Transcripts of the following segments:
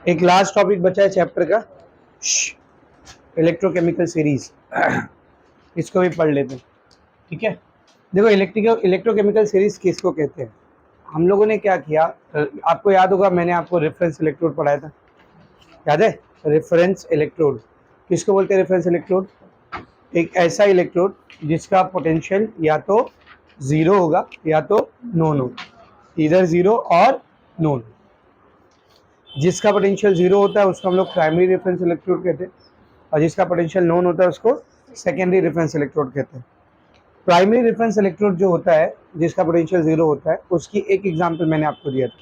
एक last topic बचा है चैप्टर का, इलेक्ट्रोकेमिकल सीरीज। इसको भी पढ़ लेते हैं, ठीक है। देखो इलेक्ट्रोकेमिकल सीरीज किसको कहते हैं। हम लोगों ने क्या किया, आपको याद होगा मैंने आपको रेफरेंस इलेक्ट्रोड पढ़ाया था, याद है। रेफरेंस इलेक्ट्रोड किसको बोलते हैं? रेफरेंस इलेक्ट्रोड एक ऐसा इलेक्ट्रोड जिसका पोटेंशियल या तो जीरो होगा या तो नॉन होगा, इधर जीरो और नॉन। जिसका पोटेंशियल जीरो होता है उसको हम लोग प्राइमरी रेफरेंस इलेक्ट्रोड कहते हैं, और जिसका पोटेंशियल नॉन होता है उसको सेकेंडरी रेफरेंस इलेक्ट्रोड कहते हैं। प्राइमरी रेफरेंस इलेक्ट्रोड जो होता है जिसका पोटेंशियल जीरो होता है, उसकी एक एग्जांपल मैंने आपको दिया था,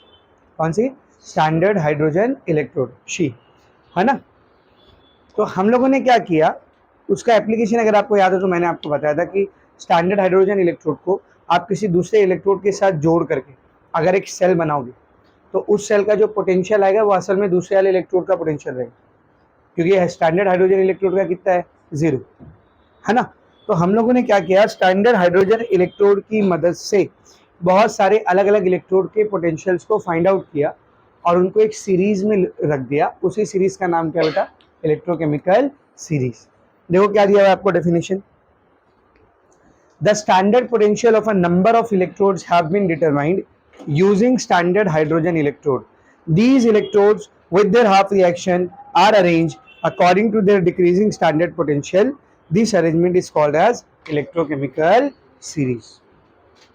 कौन सी? स्टैंडर्ड हाइड्रोजन इलेक्ट्रोड, शी, है ना। तो हम लोगों ने क्या किया, उसका एप्लीकेशन अगर आपको याद हो तो मैंने आपको बताया था कि स्टैंडर्ड हाइड्रोजन इलेक्ट्रोड को आप किसी दूसरे इलेक्ट्रोड के साथ जोड़ करके अगर एक सेल बनाओगे तो उस सेल का जो पोटेंशियल आएगा वो असल में दूसरे वाले इलेक्ट्रोड का पोटेंशियल रहेगा, क्योंकि स्टैंडर्ड हाइड्रोजन इलेक्ट्रोड का कितना है? जीरो, है ना। तो हम लोगों ने क्या किया, स्टैंडर्ड हाइड्रोजन इलेक्ट्रोड की मदद से बहुत सारे अलग अलग इलेक्ट्रोड के पोटेंशियल्स को फाइंड आउट किया और उनको एक सीरीज में रख दिया। उसी सीरीज का नाम क्या बेटा? Electrochemical series. देखो क्या दिया है आपको definition. The standard potential of a number of electrodes have been determined using standard hydrogen electrode. These electrodes with their half reaction are arranged according to their decreasing standard potential. This arrangement is called as electrochemical series.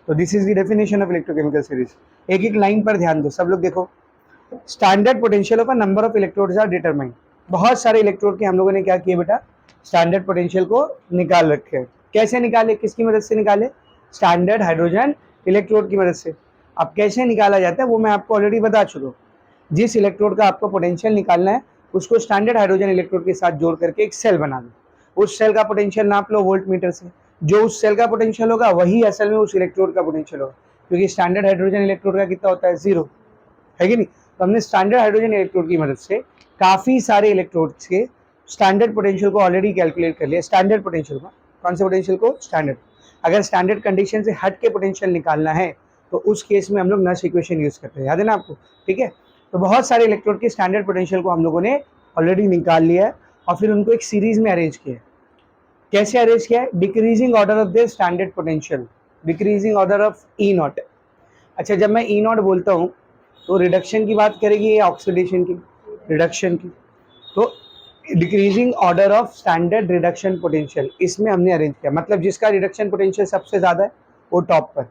So this is the definition of electrochemical series. एक एक line पर ध्यान दो सब लोग, देखो। Standard potential of a number of electrodes are determined. बहुत सारे इलेक्ट्रोड के हम लोगों ने क्या किया बेटा? स्टैंडर्ड पोटेंशियल को निकाल रखे हैं। कैसे निकाले, किसकी मदद से निकाले? स्टैंडर्ड हाइड्रोजन इलेक्ट्रोड की मदद से। अब कैसे निकाला जाता है वो मैं आपको ऑलरेडी बता चुका हूँ। जिस इलेक्ट्रोड का आपको पोटेंशियल निकालना है उसको स्टैंडर्ड हाइड्रोजन इलेक्ट्रोड के साथ जोड़ करके एक सेल बना दो। उस सेल का पोटेंशियल नाप लो वोल्ट मीटर से। जो उस सेल का पोटेंशियल होगा वही असल में उस इलेक्ट्रोड का पोटेंशियल होगा, क्योंकि स्टैंडर्ड हाइड्रोजन इलेक्ट्रोड का कितना होता है? जीरो, है कि नहीं। तो हमने स्टैंडर्ड हाइड्रोजन इलेक्ट्रोड की मदद से काफी सारे इलेक्ट्रोड्स के स्टैंडर्ड पोटेंशियल को ऑलरेडी कैलकुलेट कर लिया। स्टैंडर्ड पोटेंशियल को, कौन से पोटेंशियल को? स्टैंडर्ड। अगर स्टैंडर्ड कंडीशन से हट के पोटेंशियल निकालना है तो उस केस में हम लोग नर्स इक्वेशन यूज करते हैं, याद है ना आपको, ठीक है। तो बहुत सारे इलेक्ट्रोड के स्टैंडर्ड पोटेंशियल को हम लोगों ने ऑलरेडी निकाल लिया है और फिर उनको एक सीरीज में अरेंज किया है। कैसे अरेंज किया है? Decreasing order of the standard potential, decreasing order of E not. अच्छा, जब मैं ई नॉट बोलता हूँ तो रिडक्शन की बात करेगी या ऑक्सीडेशन की? रिडक्शन की। तो decreasing order of standard reduction potential इसमें हमने अरेंज किया, मतलब जिसका रिडक्शन पोटेंशियल सबसे ज्यादा है वो टॉप पर,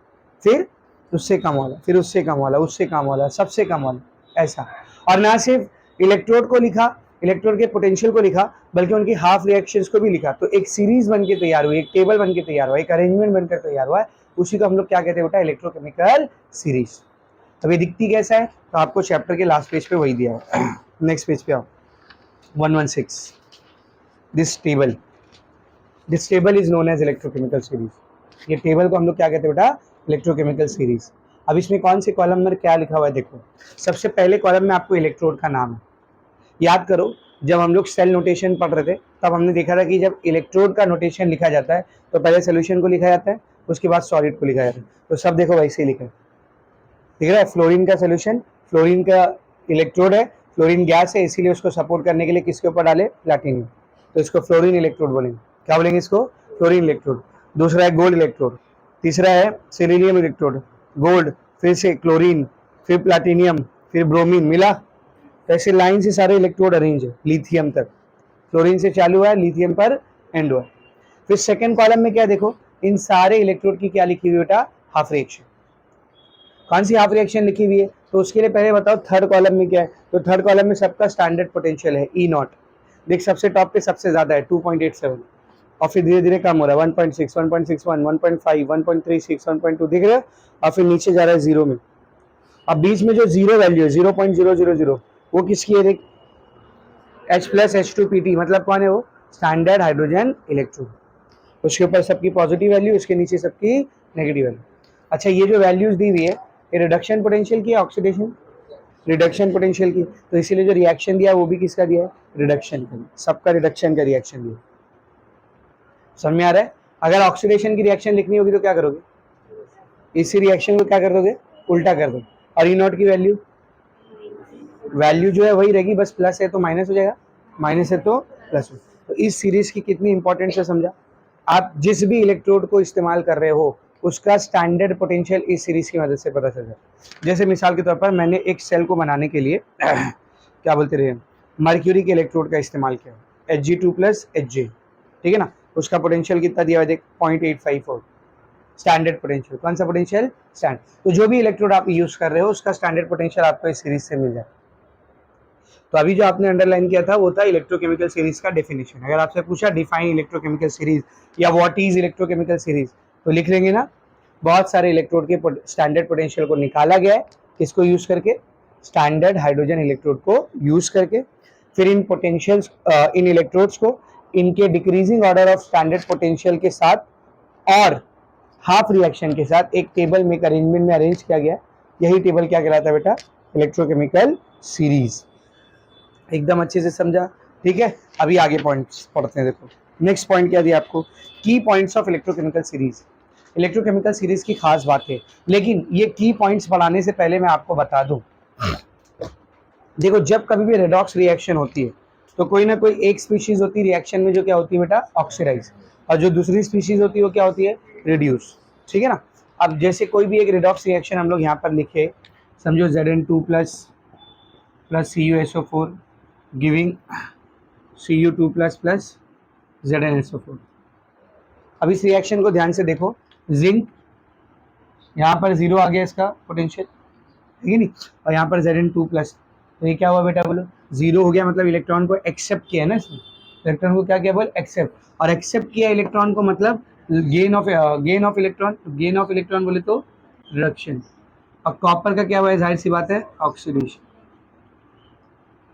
फिर उससे कम वाला, फिर उससे कम वाला, उससे कम वाला, सबसे कम वाला, ऐसा। और ना सिर्फ इलेक्ट्रोड को लिखा, इलेक्ट्रोड के पोटेंशियल को लिखा, बल्कि उनकी हाफ रिएक्शंस को भी लिखा। तो एक सीरीज बन के तैयार हुई, एक टेबल बन के तैयार हुआ, एक अरेंजमेंट बनकर तैयार हुआ है। उसी को हम लोग क्या कहते हैं बेटा? Electrochemical series. अब ये दिखती कैसा है? तो आपको चैप्टर के लास्ट पेज पे वही दिया है। नेक्स्ट पेज पे आओ, 116। This table is known as electrochemical series. ये टेबल को हम लोग क्या कहते हैं बेटा? Electrochemical series. अब इसमें कौन से कॉलम में क्या लिखा हुआ है देखो। सबसे पहले कॉलम में आपको इलेक्ट्रोड का नाम है। याद करो, जब हम लोग सेल नोटेशन पढ़ रहे थे तब हमने देखा था कि जब इलेक्ट्रोड का नोटेशन लिखा जाता है तो पहले सोल्यूशन को लिखा जाता है, उसके बाद सॉलिड को लिखा जाता है। तो सब देखो वैसे ही लिखा है, दिख रहा है। फ्लोरीन का सोल्यूशन, फ्लोरीन का इलेक्ट्रोड है, फ्लोरीन गैस है, इसीलिए उसको सपोर्ट करने के लिए किसके ऊपर डाले? प्लैटिनम। तो इसको फ्लोरीन इलेक्ट्रोड बोलेंगे। क्या बोलेंगे इसको? Fluorine electrode. दूसरा है गोल्ड इलेक्ट्रोड, तीसरा है सिलीनियम इलेक्ट्रोड, गोल्ड, फिर से क्लोरीन, फिर प्लैटिनियम, फिर ब्रोमीन, मिला। तो ऐसे लाइन से सारे इलेक्ट्रोड अरेंज है लिथियम तक। फ्लोरीन से चालू हुआ है, लिथियम पर एंड हुआ। फिर सेकेंड कॉलम में क्या देखो, इन सारे इलेक्ट्रोड की क्या लिखी हुई बेटा? Half reaction. कौन सी हाफ रिएक्शन लिखी हुई है? तो उसके लिए पहले बताओ थर्ड कॉलम में क्या है। तो थर्ड कॉलम में सबका स्टैंडर्ड पोटेंशियल है ई नॉट। देख सबसे टॉप पे सबसे ज्यादा है 2.87, और फिर धीरे धीरे कम हो रहा है 1.6, 1.61, 1.5, 1.36, 1.2, दिख रहा है। और फिर नीचे जा रहा है जीरो में। अब बीच में जो जीरो वैल्यू है 0.000 वो किसकी है? देख H+H2PT, मतलब कौन है वो? Standard hydrogen electrode. उसके ऊपर सबकी पॉजिटिव वैल्यू, उसके नीचे सबकी नेगेटिव वैल्यू। अच्छा, ये जो वैल्यूज दी हुई है ये रिडक्शन पोटेंशियल की, ऑक्सीडेशन रिडक्शन पोटेंशियल की। तो इसीलिए जो रिएक्शन दिया वो भी किसका दिया है? रिडक्शन का। सबका रिडक्शन का रिएक्शन दिया। समझ में आ रहा है? अगर ऑक्सीडेशन की रिएक्शन लिखनी होगी तो क्या करोगे? इसी रिएक्शन को क्या कर दोगे? उल्टा कर दो। और ई नॉट की वैल्यू वैल्यू जो है वही रहेगी, बस प्लस है तो माइनस हो जाएगा, माइनस है तो प्लस हो। तो इस सीरीज की कितनी इंपॉर्टेंस है समझा। आप जिस भी इलेक्ट्रोड को इस्तेमाल कर रहे हो उसका स्टैंडर्ड पोटेंशियल इस सीरीज की मदद से पता चल जाए। जैसे मिसाल के तौर पर मैंने एक सेल को बनाने के लिए क्या बोलते रहे, मर्क्यूरी के इलेक्ट्रोड का इस्तेमाल किया, Hg2 प्लस Hj, ठीक है ना। उसका पोटेंशियल कितना दिया हुआ है देख, 0.854 स्टैंडर्ड पोटेंशियल। कौन सा पोटेंशियल, स्टैंड। तो जो भी इलेक्ट्रोड आप यूज कर रहे हो उसका स्टैंडर्ड पोटेंशियल आपको इस सीरीज से मिल जाए। तो अभी जो आपने अंडरलाइन किया था वो था इलेक्ट्रोकेमिकल सीरीज का डेफिनेशन। अगर आपसे पूछा डिफाइन इलेक्ट्रोकेमिकल सीरीज या व्हाट इज इलेक्ट्रोकेमिकल सीरीज, तो लिख लेंगे ना, बहुत सारे इलेक्ट्रोड के स्टैंडर्ड पोटेंशियल को निकाला गया है, किसको यूज करके, स्टैंडर्ड हाइड्रोजन इलेक्ट्रोड को यूज करके। फिर इन पोटेंशियल्स इन इलेक्ट्रोड्स को इनके decreasing order of standard potential के साथ और हाफ रिएक्शन के साथ एक टेबल में अरेंजमेंट में अरेंज किया गया। यही टेबल क्या कहलाता है बेटा, इलेक्ट्रोकेमिकल सीरीज। एकदम अच्छे से समझा, ठीक है। अभी आगे पॉइंट्स पढ़ते हैं। देखो नेक्स्ट पॉइंट क्या दिया आपको, की points of electrochemical series. Electrochemical series की खास बात है, लेकिन ये की पॉइंट्स पढ़ाने से पहले मैं आपको बता दूं, देखो जब कभी भी रेडॉक्स रिएक्शन होती है तो कोई ना कोई एक स्पीशीज होती है रिएक्शन में जो क्या होती है बेटा, ऑक्सीडाइज, और जो दूसरी स्पीशीज होती है वो क्या होती है, रिड्यूस, ठीक है ना। अब जैसे कोई भी एक रेडॉक्स रिएक्शन हम लोग यहाँ पर लिखे, समझो Zn2 plus CuSO4 giving Cu2 plus ZnSO4। अब इस रिएक्शन को ध्यान से देखो, जिंक यहाँ पर 0 आ गया इसका पोटेंशियल, ठीक है नहीं, और यहाँ पर Zn2 प्लस, तो ये क्या हुआ बेटा बोलो, 0 हो गया, मतलब इलेक्ट्रॉन को एक्सेप्ट किया ना इसने, इलेक्ट्रॉन को क्या किया बोल, एक्सेप्ट, और एक्सेप्ट किया इलेक्ट्रॉन को मतलब gain of electron, gain of electron बोले तो रिडक्शन। और कॉपर का क्या हुआ है, जाहिर सी बात है ऑक्सीडेशन,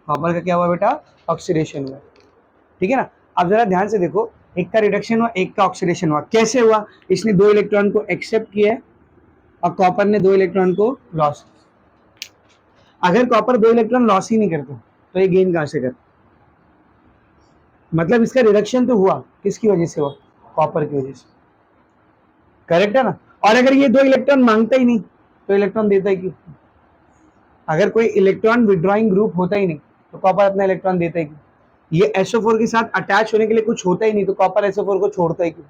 कॉपर का क्या हुआ बेटा, ऑक्सीडेशन हुआ, ठीक है ना। अब जरा ध्यान से देखो, एक का रिडक्शन हुआ एक का ऑक्सीडेशन हुआ, कैसे हुआ, इसने 2 इलेक्ट्रॉन को एक्सेप्ट किया है और कॉपर ने 2 इलेक्ट्रॉन को लॉस। अगर कॉपर 2 इलेक्ट्रॉन लॉस ही नहीं करता तो ये गेन कहां से कर, मतलब इसका रिडक्शन तो हुआ, किसकी वजह से हुआ, कॉपर की वजह से, करेक्ट है ना। और अगर ये 2 इलेक्ट्रॉन मांगता ही नहीं तो इलेक्ट्रॉन देता ही क्यों, अगर कोई इलेक्ट्रॉन विड्रॉइंग ग्रुप होता ही नहीं तो कॉपर अपना इलेक्ट्रॉन देता ही क्यों, ये SO4 के साथ अटैच होने के लिए कुछ होता ही नहीं तो कॉपर SO4 को छोड़ता ही क्यों।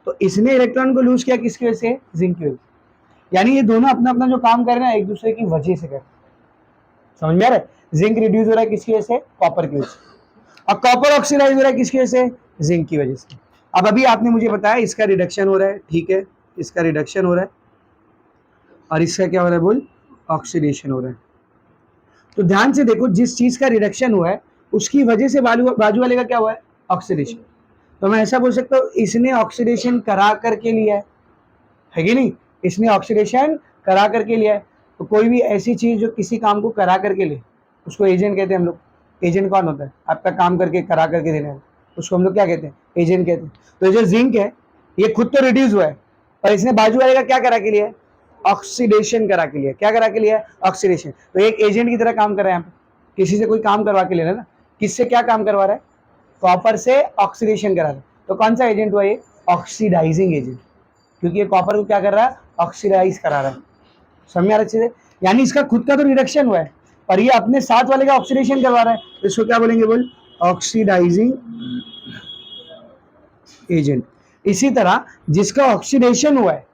तो इसने इलेक्ट्रॉन को लूज किया किसकी वजह से, जिंक की वजह से। यानी ये दोनों अपना अपना जो काम कर रहे हैं एक दूसरे की वजह से कर रहे हैं, समझ में आ रहा है। जिंक रिड्यूस हो रहा है किसकी वजह से, कॉपर की वजह से, और कॉपर ऑक्सीडाइज हो रहा है किसकी वजह से, जिंक की वजह से। अब अभी आपने मुझे बताया इसका रिडक्शन हो रहा है, ठीक है, इसका रिडक्शन हो रहा है और इसका क्या हो रहा है बोल, ऑक्सीडेशन हो रहा है। तो ध्यान से देखो, जिस चीज का रिडक्शन हुआ है उसकी वजह से बाजू वाले का क्या हुआ है, ऑक्सीडेशन। तो मैं ऐसा बोल सकता हूँ इसने ऑक्सीडेशन करा करके लिया है कि नहीं, इसने ऑक्सीडेशन करा करके लिया है। तो कोई भी ऐसी चीज जो किसी काम को करा करके ले उसको एजेंट कहते हैं हम लोग। एजेंट कौन होता है, आपका काम करके करा करके देना है, उसको हम लोग क्या कहते हैं, एजेंट कहते हैं। तो जो जिंक है ये खुद तो रिड्यूस हुआ है पर इसने बाजू वाले का क्या करा के लिया है, ऑक्सीडेशन करा के लिया, क्या करा के लिया, ऑक्सीडेशन। तो एक एजेंट की तरह काम कर रहा है यहाँ पे, किसी से कोई काम करवा के लेना ना, किससे क्या काम करवा रहा है, कॉपर से ऑक्सीडेशन करा रहा है। तो कौन सा एजेंट हुआ ये, ऑक्सीडाइजिंग एजेंट, क्योंकि ये कॉपर को क्या कर रहा है, ऑक्सीडाइज करा रहा है। समझ में आ रहा अच्छे से। यानी इसका खुद का तो रिडक्शन हुआ है पर ये अपने साथ वाले का ऑक्सीडेशन करवा रहा है, तो इसको क्या बोलेंगे बोल, ऑक्सीडाइजिंग एजेंट। इसी तरह जिसका ऑक्सीडेशन हुआ है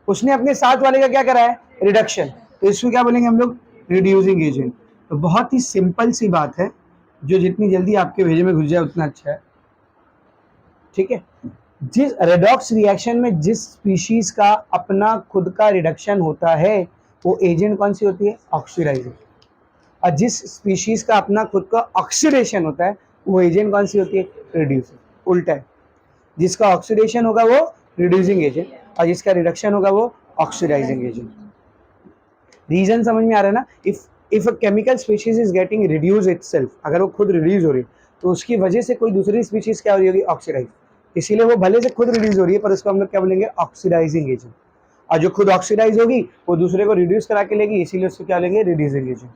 उसने अपने साथ वाले का क्या करा है, रिडक्शन, तो इसको क्या बोलेंगे हम लोग, रिड्यूसिंग एजेंट। तो बहुत ही सिंपल सी बात है, जो जितनी जल्दी आपके भेजे में घुस जाए उतना अच्छा है, ठीक है। जिस रेडॉक्स रिएक्शन में जिस स्पीशीज का अपना खुद का रिडक्शन होता है वो एजेंट कौन सी होती है, ऑक्सीडाइजिंग, और जिस स्पीशीज का अपना खुद का ऑक्सीडेशन होता है वो एजेंट कौन सी होती है, रिड्यूसिंग। उल्टा है, जिसका ऑक्सीडेशन होगा वो रिड्यूसिंग एजेंट और जिसका रिडक्शन होगा वो ऑक्सीडाइजिंग एजेंट। रीजन समझ में आ रहा है ना। If a chemical species is getting reduce itself, अगर वो खुद रिड्यूस हो रही है तो उसकी वजह से कोई दूसरी स्पीशीज क्या हो रही होगी, ऑक्सीडाइज। इसीलिए वो भले से खुद रिड्यूस हो रही है पर उसको हम लोग क्या बोलेंगे, ऑक्सीडाइजिंग एजेंट। और जो खुद ऑक्सीडाइज होगी वो दूसरे को रिड्यूस करा के लेगी, इसीलिए उसको क्या लेंगे, रिड्यूसिंग एजेंट।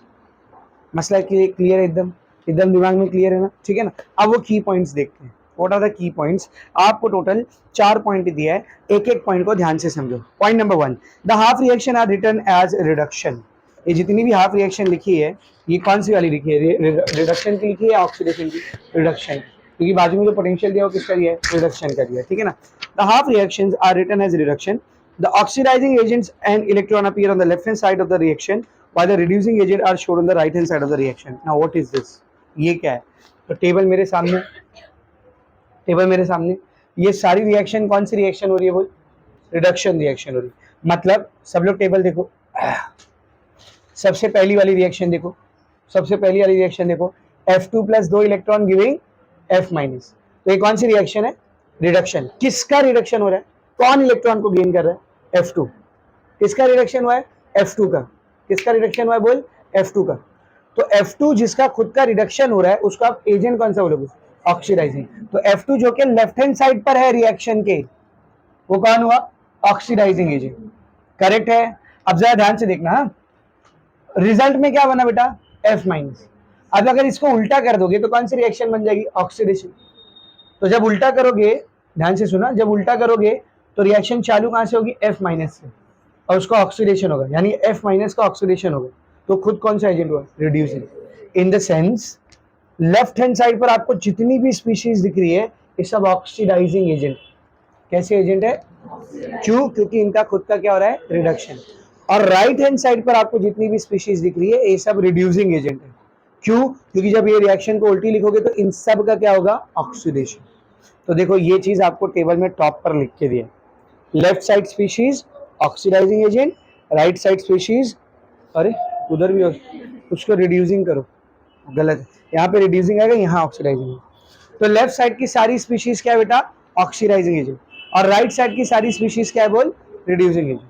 मसला क्लियर है, एकदम एकदम दिमाग में क्लियर है ना, ठीक है ना। अब वो की पॉइंट्स देखते हैं, what are the key points. आपको टोटल 4 पॉइंट दिया है, एक एक पॉइंट को ध्यान से समझो। Point number 1, the half reaction are written as reduction. ये जितनी भी हाफ रिएक्शन लिखी है ये कौन सी वाली लिखी है, रिडक्शन की लिखी है या ऑक्सीडेशन की? रिडक्शन, क्योंकि बाजू में जो पोटेंशियल दिया वो किसका दिया है, रिडक्शन का दिया है, ठीक है ना। The half reactions are written as reduction, the oxidising agents and electron appear on the left hand side of the reaction while the reducing agent are shown on the right hand side of the reaction. Now what is this, ये क्या है? तो table मेरे सामने, table मेरे सामने, ये सारी रिएक्शन कौन सी रिएक्शन हो रही है, वो रिडक्शन रिएक्शन हो रही है। मतलब सब लोग टेबल देखो, सबसे पहली वाली रिएक्शन देखो, सबसे पहली वाली रिएक्शन देखो, F2 plus 2 electron giving F minus, तो ये कौन सी रिएक्शन है, रिडक्शन। किसका रिडक्शन हो रहा है, कौन इलेक्ट्रॉन को गेन कर रहा है, F2। किसका रिडक्शन हुआ है, F2 का। किसका रिडक्शन हुआ है बोल, F2 का। तो F2 जिसका खुद का रिडक्शन हो रहा है उसका आप एजेंट कौन सा बोलोगे, ऑक्सीडाइजिंग। तो F2 जो कि लेफ्ट हैंड साइड पर है रिएक्शन के, वो कौन हुआ, ऑक्सीडाइजिंग एजेंट, करेक्ट है। अब जरा ध्यान से देखना, रिजल्ट में क्या बना बेटा, F माइनस। अब अगर इसको उल्टा कर दोगे तो कौन सी रिएक्शन बन जाएगी, ऑक्सीडेशन। तो जब उल्टा करोगे, ध्यान से सुना, जब उल्टा करोगे तो रिएक्शन चालू कहां से होगी, F माइनस से, और उसका ऑक्सीडेशन होगा, यानी F माइनस का ऑक्सीडेशन होगा। तो खुद कौन सा एजेंट हुआ, reducing. In the sense left hand side पर आपको जितनी भी स्पीशीज दिख रही है ये सब ऑक्सीडाइजिंग एजेंट। कैसे एजेंट है, क्यों, क्योंकि इनका खुद का क्या हो रहा है, रिडक्शन। और राइट हैंड साइड पर आपको जितनी भी स्पीशीज दिख रही है ये सब रिड्यूसिंग एजेंट है। क्यों, क्योंकि जब ये रिएक्शन को उल्टी लिखोगे तो इन सब का क्या होगा, ऑक्सीडेशन। तो देखो ये चीज आपको टेबल में टॉप पर लिख के दिया, left side species oxidising agent, right side species, अरे उधर भी उसको रिड्यूसिंग करो, गलत है, यहाँ पे रिड्यूसिंग आएगा, यहाँ ऑक्सीडाइजिंग है। तो लेफ्ट साइड की सारी स्पीशीज क्या है बेटा, ऑक्सीडाइजिंग एजेंट, और राइट साइड की सारी स्पीशीज क्या है बोल, रिड्यूसिंग एजेंट।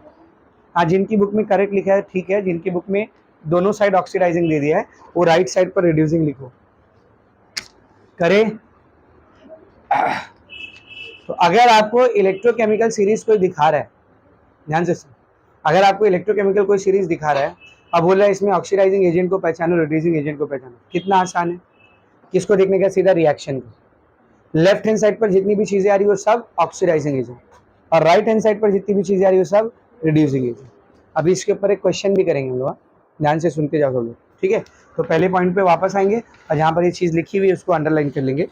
हाँ, जिनकी बुक में करेक्ट लिखा है ठीक है, जिनकी बुक में दोनों साइड ऑक्सीडाइजिंग दे दिया है वो राइट साइड पर रिड्यूसिंग लिखो, करे। तो अगर आपको इलेक्ट्रोकेमिकल सीरीज कोई दिखा रहा है, ध्यान से सुन, अगर आपको इलेक्ट्रोकेमिकल कोई सीरीज दिखा रहा है, अब बोल रहा है इसमें ऑक्सीडाइजिंग एजेंट को पहचानो, रिड्यूसिंग एजेंट को पहचानो, कितना आसान है। किसको देखने का, सीधा रिएक्शन को। लेफ्ट हैंड साइड पर जितनी भी चीजें आ रही है वो सब ऑक्सीडाइजिंग एजेंट, और राइट हैंड साइड पर जितनी भी चीजें आ रही है वो सब रिड्यूसिंग एजेंट। अभी इसके ऊपर एक क्वेश्चन भी करेंगे हम लोग, ध्यान से सुनते जाओ सब लोग, ठीक है। तो पहले पॉइंट पे वापस आएंगे और जहां पर ये चीज लिखी हुई है उसको अंडरलाइन कर लेंगे।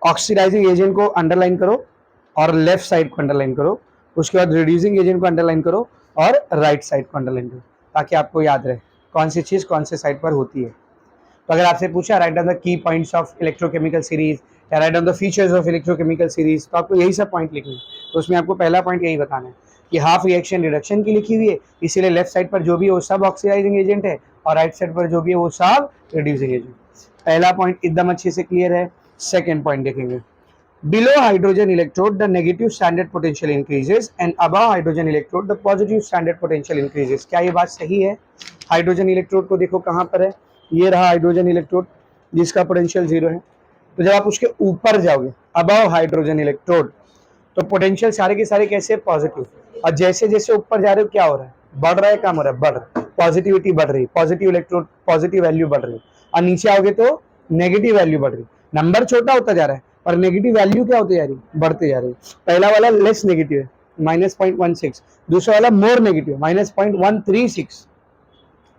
ऑक्सीडाइजिंग एजेंट को अंडरलाइन करो और लेफ्ट साइड को अंडरलाइन करो, उसके बाद रिड्यूसिंग एजेंट को अंडरलाइन करो और राइट साइड को अंडरलाइन करो, ताकि आपको याद रहे कौन सी चीज कौन से साइड पर होती है। तो अगर आपसे पूछा write down the key points of electrochemical series या write down the features of electrochemical series, तो आपको यही सब पॉइंट लिखने हैं। तो उसमें आपको पहला पॉइंट यही बताना है कि हाफ रिएक्शन रिडक्शन की लिखी हुई है, इसीलिए लेफ्ट साइड पर जो भी है वो सब ऑक्सीडाइजिंग एजेंट है और राइट साइड पर जो भी है वो सब रिड्यूसिंग एजेंट। पहला पॉइंट एकदम अच्छे से क्लियर है। सेकेंड पॉइंट देखेंगे, below hydrogen electrode the negative standard potential increases and above hydrogen electrode the positive standard potential increases। क्या ये बात सही है? हाइड्रोजन इलेक्ट्रोड को देखो कहाँ पर है, ये रहा हाइड्रोजन इलेक्ट्रोड जिसका पोटेंशियल 0 है। तो जब आप उसके ऊपर जाओगे अबव हाइड्रोजन इलेक्ट्रोड तो पोटेंशियल सारे के सारे कैसे, पॉजिटिव। और जैसे जैसे ऊपर जा रहे हो क्या हो रहा है, बढ़ रहा है, कम हो रहा है, बढ़ रहा है, पॉजिटिविटी बढ़ रही है, पॉजिटिव इलेक्ट्रोड पॉजिटिव वैल्यू बढ़ रही है। और नीचे आओगे तो नेगेटिव वैल्यू बढ़ रही है, नंबर छोटा होता जा रहा है और नेगेटिव वैल्यू क्या होती जा रही है, बढ़ते जा रही है। पहला वाला लेस नेगेटिव है -0.16, दूसरा वाला मोर नेगेटिव -0.136,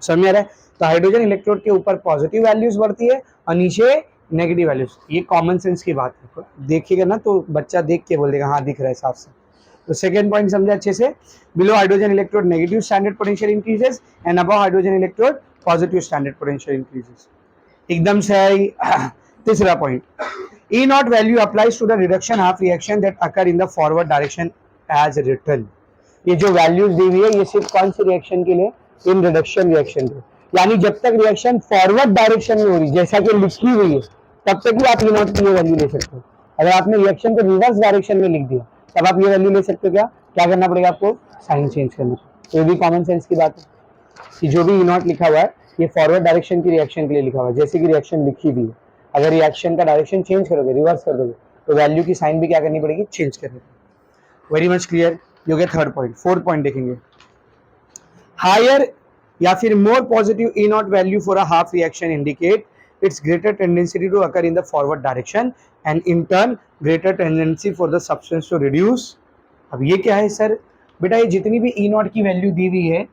समझ आ रहा है। तो हाइड्रोजन इलेक्ट्रोड के ऊपर पॉजिटिव वैल्यूज बढ़ती है और नीचे नेगेटिव वैल्यूज। ये कॉमन सेंस की बात है, देखिएगा ना तो बच्चा देख के बोल देगा हाँ दिख रहा है साफ से। तो सेकंड पॉइंट समझे अच्छे से, below hydrogen electrode negative standard potential increases and above hydrogen electrode positive standard potential increases. एकदम से आई। तीसरा point, E naught value applies to the reduction half reaction that occur in the forward direction as written। ये जो values दी हुई है ये सिर्फ कौन सी रिएक्शन के लिए, इन रिडक्शन रिएक्शन के, यानी जब तक रिएक्शन फॉरवर्ड डायरेक्शन में हो रही जैसा कि लिखी हुई है तब तक ही आप E naught की ये वैल्यू ले सकते हो। अगर आपने रिएक्शन को रिवर्स डायरेक्शन में लिख दिया तब आप ये वैल्यू ले सकते हो। क्या करना पड़ेगा आपको, साइन चेंज करना। तो ये भी कॉमन सेंस की बात है कि जो भी E naught लिखा हुआ है ये फॉरवर्ड डायरेक्शन की रिएक्शन के लिए लिखा हुआ है, जैसे कि रिएक्शन लिखी हुई है। अगर रिएक्शन का डायरेक्शन चेंज करोगे, रिवर्स कर दोगे, तो वैल्यू की साइन भी क्या करनी पड़ेगी, चेंज करनी। Very much clear. ये हो गया थर्ड पॉइंट। फोर्थ पॉइंट देखेंगे, हायर या फिर more positive E naught value for a half reaction indicate its greater tendency to occur in the forward direction and in turn greater tendency for the substance to reduce. अब ये क्या है sir, बेटा ये जितनी भी ई नॉट की value दी हुई है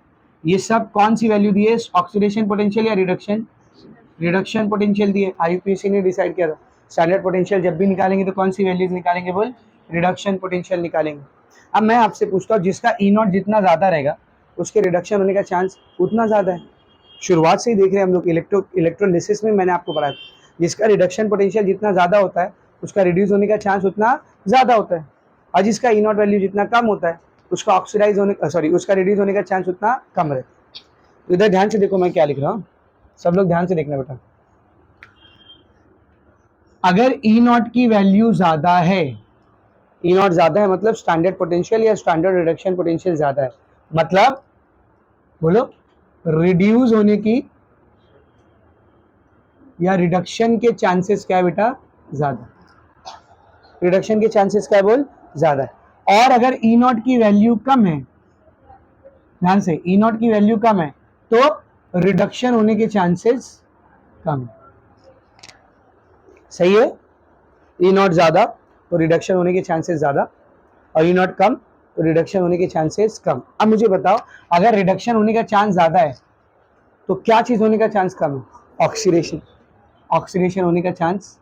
ये सब कौन सी वैल्यू दी है, ऑक्सीडेशन पोटेंशियल या रिडक्शन पोटेंशियल दी है। आईयूपीएसी ने डिसाइड किया था स्टैंडर्ड पोटेंशियल जब भी निकालेंगे तो कौन सी वैल्यूज निकालेंगे, बोल रिडक्शन पोटेंशियल निकालेंगे। अब मैं आपसे पूछता हूँ जिसका ई नॉट जितना ज़्यादा रहेगा उसके रिडक्शन होने का चांस उतना ज़्यादा है। शुरुआत से ही देख रहे हैं हम लोग इलेक्ट्रोलिसिस में मैंने आपको पढ़ाया जिसका रिडक्शन पोटेंशियल जितना ज़्यादा होता है उसका रिड्यूस होने का चांस उतना ज़्यादा होता है, और जिसका ई नॉट वैल्यू जितना कम होता है उसका ऑक्सीडाइज होने उसका रिड्यूस होने का चांस उतना कम रहता है। तो इधर ध्यान से देखो मैं क्या लिख रहा हूँ, सब लोग ध्यान से देखना बेटा। अगर ई नॉट की वैल्यू ज़्यादा है, ई नॉट ज़्यादा है मतलब स्टैंडर्ड पोटेंशियल या स्टैंडर्ड रिडक्शन पोटेंशियल ज़्यादा है, मतलब बोलो रिड्यूस होने की या रिडक्शन के चांसेस क्या है बेटा, ज़्यादा, रिडक्शन के चांसेस क्या है बोल, ज़्यादा है। और अगर ई नॉट की वैल्यू कम है, ध्यान से, ई नॉट की वैल्यू कम है तो रिडक्शन होने के चांसेस कम, सही है। ई नॉट ज़्यादा तो रिडक्शन होने के चांसेस ज़्यादा, और ई नॉट कम तो रिडक्शन होने के चांसेस कम। अब मुझे बताओ अगर रिडक्शन होने का चांस ज़्यादा है तो क्या चीज़ होने का चांस कम है, ऑक्सीडेशन, ऑक्सीडेशन होने का चांस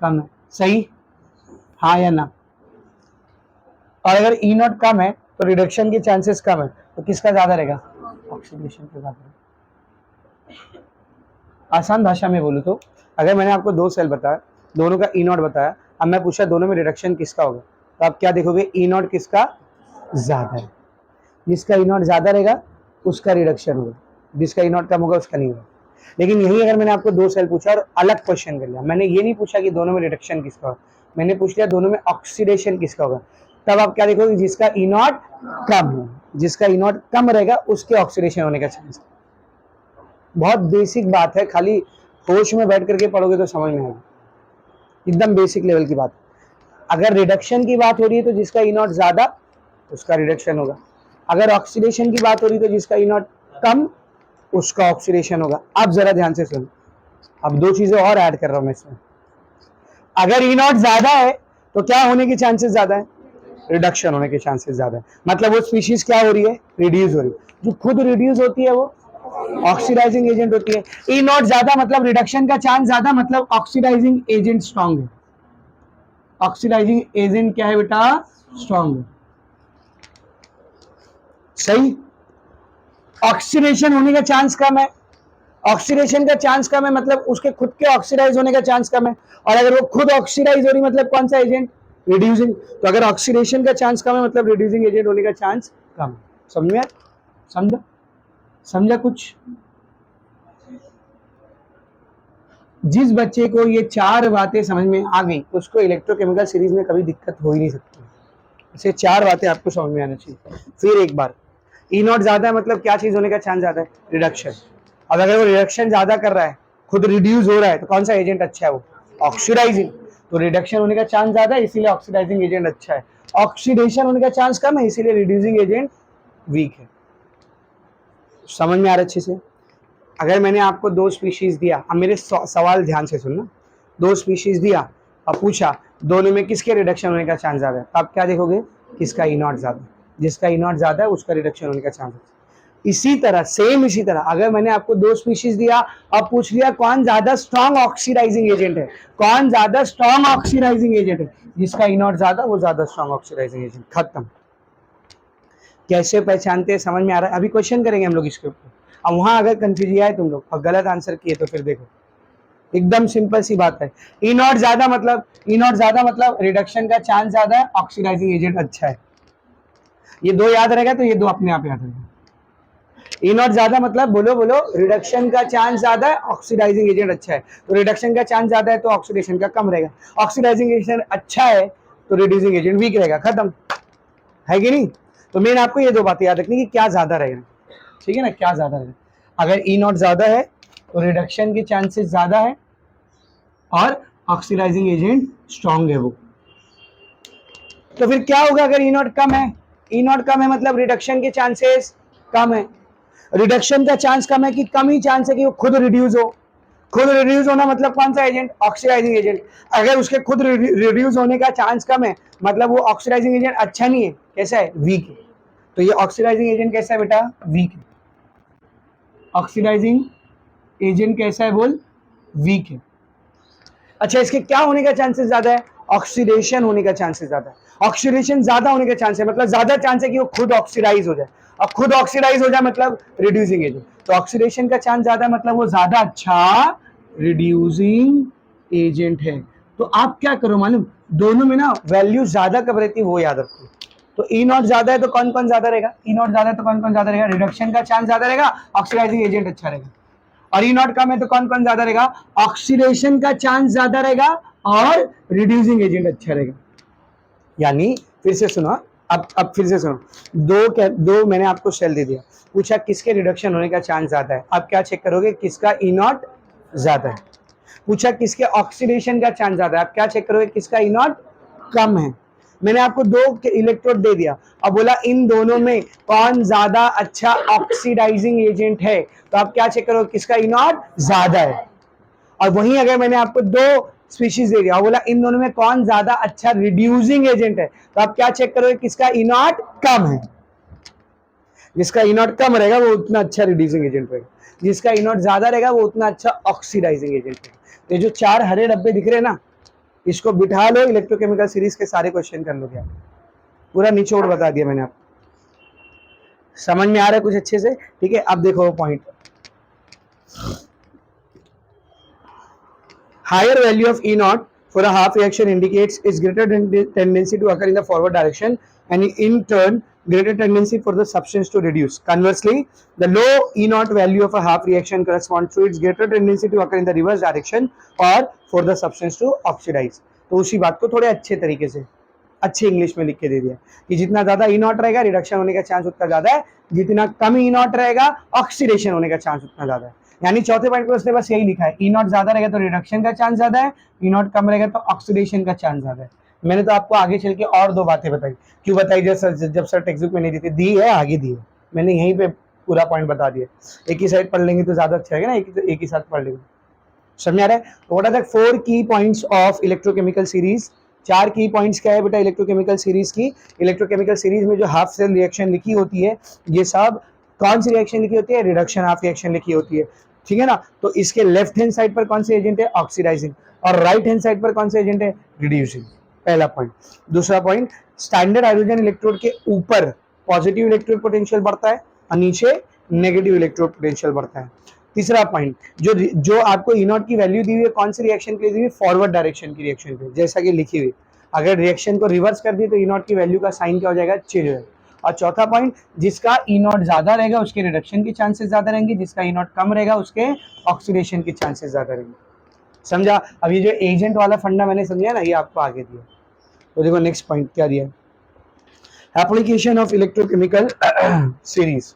कम है, सही, हाँ या ना। और अगर ई नॉट कम है तो रिडक्शन के चांसेस कम है, तो किसका ज़्यादा रहेगा, ऑक्सीडेशन का ज़्यादा रहेगा। आसान भाषा में बोलूँ तो अगर मैंने आपको दो सेल बताया, दोनों का ई नॉट बताया, अब मैं पूछा दोनों में रिडक्शन किसका होगा, तो आप क्या देखोगे, ई नॉट किसका ज़्यादा है, जिसका ई नॉट ज़्यादा रहेगा उसका रिडक्शन होगा, जिसका ई नॉट कम होगा उसका नहीं होगा। लेकिन यही अगर मैंने आपको दो सेल पूछा और अलग क्वेश्चन कर लिया, मैंने ये नहीं पूछा कि दोनों में रिडक्शन किसका होगा, मैंने पूछ लिया दोनों में ऑक्सीडेशन किसका होगा, तब आप क्या देखोगे, जिसका ई नॉट कम हो, जिसका ई नॉट कम रहेगा उसके ऑक्सीडेशन होने का चांस। बहुत बेसिक बात है, खाली होश में बैठ करके पढ़ोगे तो समझ में आएगा, एकदम बेसिक लेवल की बात। अगर रिडक्शन की बात हो रही है तो जिसका ई नॉट ज़्यादा उसका रिडक्शन होगा, अगर ऑक्सीडेशन की बात हो रही है तो जिसका ई नॉट कम उसका ऑक्सीडेशन होगा। अब जरा ध्यान से सुनो, अब दो चीजें और ऐड कर रहा हूं मैं इसमें। अगर ई नॉट ज्यादा है तो क्या होने के चांसेस ज्यादा है, रिडक्शन होने के चांसेस ज्यादा है, मतलब वो स्पीशीज क्या हो रही है, रिड्यूस हो रही है। जो खुद रिड्यूस होती है वो ऑक्सीडाइजिंग एजेंट होती है। ई नॉट ज्यादा मतलब रिडक्शन का चांस ज्यादा, मतलब ऑक्सीडाइजिंग एजेंट स्ट्रॉन्ग है, ऑक्सीडाइजिंग एजेंट क्या है बेटा, स्ट्रॉन्ग है, सही। ऑक्सीडेशन होने का चांस कम है, ऑक्सीडेशन का चांस कम है मतलब उसके खुद के ऑक्सीडाइज होने का चांस कम है, और अगर वो खुद ऑक्सीडाइज हो रही मतलब कौन सा एजेंट, रिड्यूसिंग। तो अगर ऑक्सीडेशन का चांस कम है मतलब रिड्यूसिंग एजेंट होने का चांस कम है। समझ में, समझा, समझा कुछ। जिस बच्चे को ये चार बातें समझ में आ गई उसको इलेक्ट्रोकेमिकल सीरीज में कभी दिक्कत हो ही नहीं सकती। इसे चार बातें आपको समझ में आनी चाहिए। फिर एक बार, ई नॉट ज्यादा है मतलब क्या चीज होने का चांस ज्यादा है, रिडक्शन। अब अगर वो रिडक्शन ज्यादा कर रहा है, खुद रिड्यूस हो रहा है, तो कौन सा एजेंट अच्छा है, वो ऑक्सीडाइजिंग। तो रिडक्शन होने का चांस ज्यादा है इसीलिए ऑक्सीडाइजिंग एजेंट अच्छा है, ऑक्सीडेशन होने का चांस कम है इसीलिए रिड्यूसिंग एजेंट वीक है। समझ में आ रहा है अच्छे से। अगर मैंने आपको दो स्पीशीज दिया, अब मेरे सवाल ध्यान से सुनना, दो स्पीशीज दिया और पूछा दोनों में किसके रिडक्शन होने का चांस ज्यादा है, तो आप क्या देखोगे, किसका ई नॉट ज्यादा, जिसका ई नॉट ज्यादा है उसका रिडक्शन होने का चांस है। इसी तरह सेम, इसी तरह अगर मैंने आपको दो स्पीशीज दिया और पूछ लिया कौन ज्यादा स्ट्रॉन्ग ऑक्सीडाइजिंग एजेंट है, कौन ज्यादा स्ट्रॉन्ग ऑक्सीडाइजिंग एजेंट है, जिसका ई नॉट ज्यादा वो ज्यादा स्ट्रॉन्ग ऑक्सीडाइजिंग एजेंट, खत्म। कैसे पहचानते हैं समझ में आ रहा है। अभी क्वेश्चन करेंगे हम लोग इसके ऊपर। अब वहां अगर कंफ्यूज आए तुम लोग और गलत आंसर किए तो फिर देखो, एकदम सिंपल सी बात है। ई नॉट ज्यादा मतलब, ई नॉट ज्यादा मतलब रिडक्शन का चांस ज्यादा है, ऑक्सीडाइजिंग एजेंट अच्छा है। ये दो याद रहेगा तो ये दो अपने आप याद रहेगा। ई नॉट ज्यादा मतलब बोलो बोलो, रिडक्शन का चांस ज्यादा है, ऑक्सीडाइजिंग एजेंट अच्छा है। तो रिडक्शन का चांस ज्यादा है तो ऑक्सीडेशन का कम रहेगा, ऑक्सीडाइजिंग एजेंट अच्छा है तो रिड्यूसिंग एजेंट वीक रहेगा, खत्म है कि नहीं। तो मेन आपको ये दो बातें याद रखनी कि क्या ज्यादा रहेगा, ठीक है ना, क्या ज्यादा रहेगा। अगर ई नॉट ज्यादा है तो रिडक्शन के चांसेस ज्यादा है और ऑक्सीडाइजिंग एजेंट स्ट्रॉन्ग है वो। तो फिर क्या होगा अगर ई नॉट कम है, ई नॉट कम है मतलब रिडक्शन के चांसेस कम है। रिडक्शन का चांस कम है कि कम ही चांस है कि वो खुद रिड्यूस हो, खुद रिड्यूस होना मतलब कौन सा एजेंट, ऑक्सीडाइजिंग एजेंट। अगर उसके खुद रिड्यूस होने का चांस कम है मतलब वो ऑक्सीडाइजिंग एजेंट अच्छा नहीं है, कैसा है, वीक है। तो ये ऑक्सीडाइजिंग एजेंट कैसा है बेटा, वीक है। ऑक्सीडाइजिंग एजेंट कैसा है बोल, वीक है। अच्छा, इसके क्या होने का चांसेस ज्यादा है, ऑक्सीडेशन होने का चांसेस ज्यादा है। ऑक्सीडेशन ज्यादा होने का चांस है मतलब ज्यादा चांस है कि वो खुद ऑक्सीडाइज हो जाए, और खुद ऑक्सीडाइज हो जाए मतलब रिड्यूसिंग एजेंट। तो ऑक्सीडेशन का चांस ज्यादा है मतलब वो ज्यादा अच्छा रिड्यूसिंग एजेंट है। तो आप क्या करो मालूम, दोनों में ना वैल्यू ज्यादा कब रहती है वो याद रखो। तो ई नॉट ज्यादा है तो कौन कौन ज्यादा रहेगा, ई नॉट ज्यादा है तो कौन कौन ज्यादा रहेगा, रिडक्शन का चांस ज्यादा रहेगा, ऑक्सीडाइजिंग एजेंट अच्छा रहेगा। और ई नॉट कम है तो कौन कौन ज्यादा रहेगा, ऑक्सीडेशन का चांस ज्यादा रहेगा और रिड्यूसिंग एजेंट अच्छा रहेगा। यानी फिर से सुनो, अब फिर से सुनो, दो मैंने आपको सेल दे दिया, पूछा किसके रिडक्शन होने का चांस ज्यादा है, आप क्या चेक करोगे, किसका ई नॉट ज्यादा है। पूछा किसके ऑक्सीडेशन का चांस ज्यादा है, आप क्या चेक करोगे, किसका ई नॉट कम है। मैंने आपको दो इलेक्ट्रोड दे दिया, अब बोला इन दोनों में कौन ज्यादा अच्छा ऑक्सीडाइजिंग एजेंट है, तो आप क्या चेक करोगे, किसका ई नॉट ज्यादा है। और वहीं अगर मैंने आपको दो स्पीशीज दे दिया, बोला इन दोनों में कौन ज्यादा अच्छा रिड्यूसिंग एजेंट है, तो आप क्या चेक करोगे, किसका ई नॉट कम है। जिसका ई नॉट कम रहेगा वो उतना अच्छा रिड्यूसिंग एजेंट रहेगा, जिसका ई नॉट ज्यादा रहेगा वो उतना अच्छा ऑक्सीडाइजिंग एजेंट रहेगा। ये जो चार हरे डब्बे दिख रहे हैं ना, इसको बिठा लो, इलेक्ट्रोकेमिकल सीरीज के सारे क्वेश्चन कर लोगे आप, पूरा निचोड़ बता दिया मैंने आपको। समझ में आ रहा है कुछ अच्छे से, ठीक है। अब देखो वो point, higher value of E naught for a half reaction indicates its greater tendency to occur in the forward direction, and in turn greater tendency for the substance to reduce. Conversely, the low E naught value of a half reaction corresponds to its greater tendency to occur in the reverse direction or for the substance to oxidize. तो उसी बात को थोड़े अच्छे तरीके से अच्छे English में लिख के दे दिया कि जितना ज्यादा ई नॉट रहेगा रिडक्शन होने का चांस उतना ज्यादा है, जितना कम ई नॉट रहेगा ऑक्सीडेशन होने का चांस उतना ज्यादा है। यानी चौथे पॉइंट पर उसने बस यही लिखा है, ई नॉट ज्यादा रहेगा तो रिडक्शन का चांस ज्यादा है, ई नॉट कम रहेगा तो ऑक्सीडेशन का चांस ज्यादा है। मैंने तो आपको आगे चल के और दो बातें बताई, क्यों बताई, जब सर टेक्स्ट बुक में नहीं दी है आगे दी है, मैंने यहीं पे पूरा पॉइंट बता दिया। एक ही साइड पढ़ लेंगे तो ज्यादा अच्छा रहेगा ना, एक ही साथ पढ़ लेंगे। समझ आ रहा है। तो व्हाट आर द 4 की पॉइंट्स ऑफ इलेक्ट्रोकेमिकल सीरीज, 4 की पॉइंट्स क्या है बेटा इलेक्ट्रोकेमिकल सीरीज की। इलेक्ट्रोकेमिकल सीरीज में जो हाफ सेल रिएक्शन लिखी होती है, ये सब कौन सी रिएक्शन लिखी होती है, रिडक्शन हाफ रिएक्शन लिखी होती है, ठीक है ना। तो इसके लेफ्ट हैंड साइड पर कौन से एजेंट है, ऑक्सीडाइजिंग, और राइट हैंड साइड पर कौन से एजेंट है, रिड्यूसिंग। पहला पॉइंट। दूसरा पॉइंट, स्टैंडर्ड हाइड्रोजन इलेक्ट्रोड के ऊपर पॉजिटिव इलेक्ट्रोड पोटेंशियल बढ़ता है और नीचे नेगेटिव इलेक्ट्रोड पोटेंशियल बढ़ता है। तीसरा पॉइंट, जो आपको ई नॉट की वैल्यू दी हुई है कौन सी रिएक्शन के लिए दी हुई है, फॉरवर्ड डायरेक्शन की रिएक्शन पे, जैसा कि लिखी हुई। अगर रिएक्शन को रिवर्स कर दी तो ई नॉट की वैल्यू का साइन क्या हो जाएगा, चेंज हो जाएगा। और चौथा पॉइंट, जिसका ई नॉट ज्यादा रहेगा उसके रिडक्शन के चांसेस ज्यादा रहेंगे, जिसका ई नॉट कम रहेगा उसके ऑक्सीडेशन के चांसेस ज्यादा रहेंगे। समझा। अब ये जो एजेंट वाला फंडा मैंने समझा ना, ये आपको आगे दिया। तो देखो नेक्स्ट पॉइंट क्या दिया, application of electrochemical series,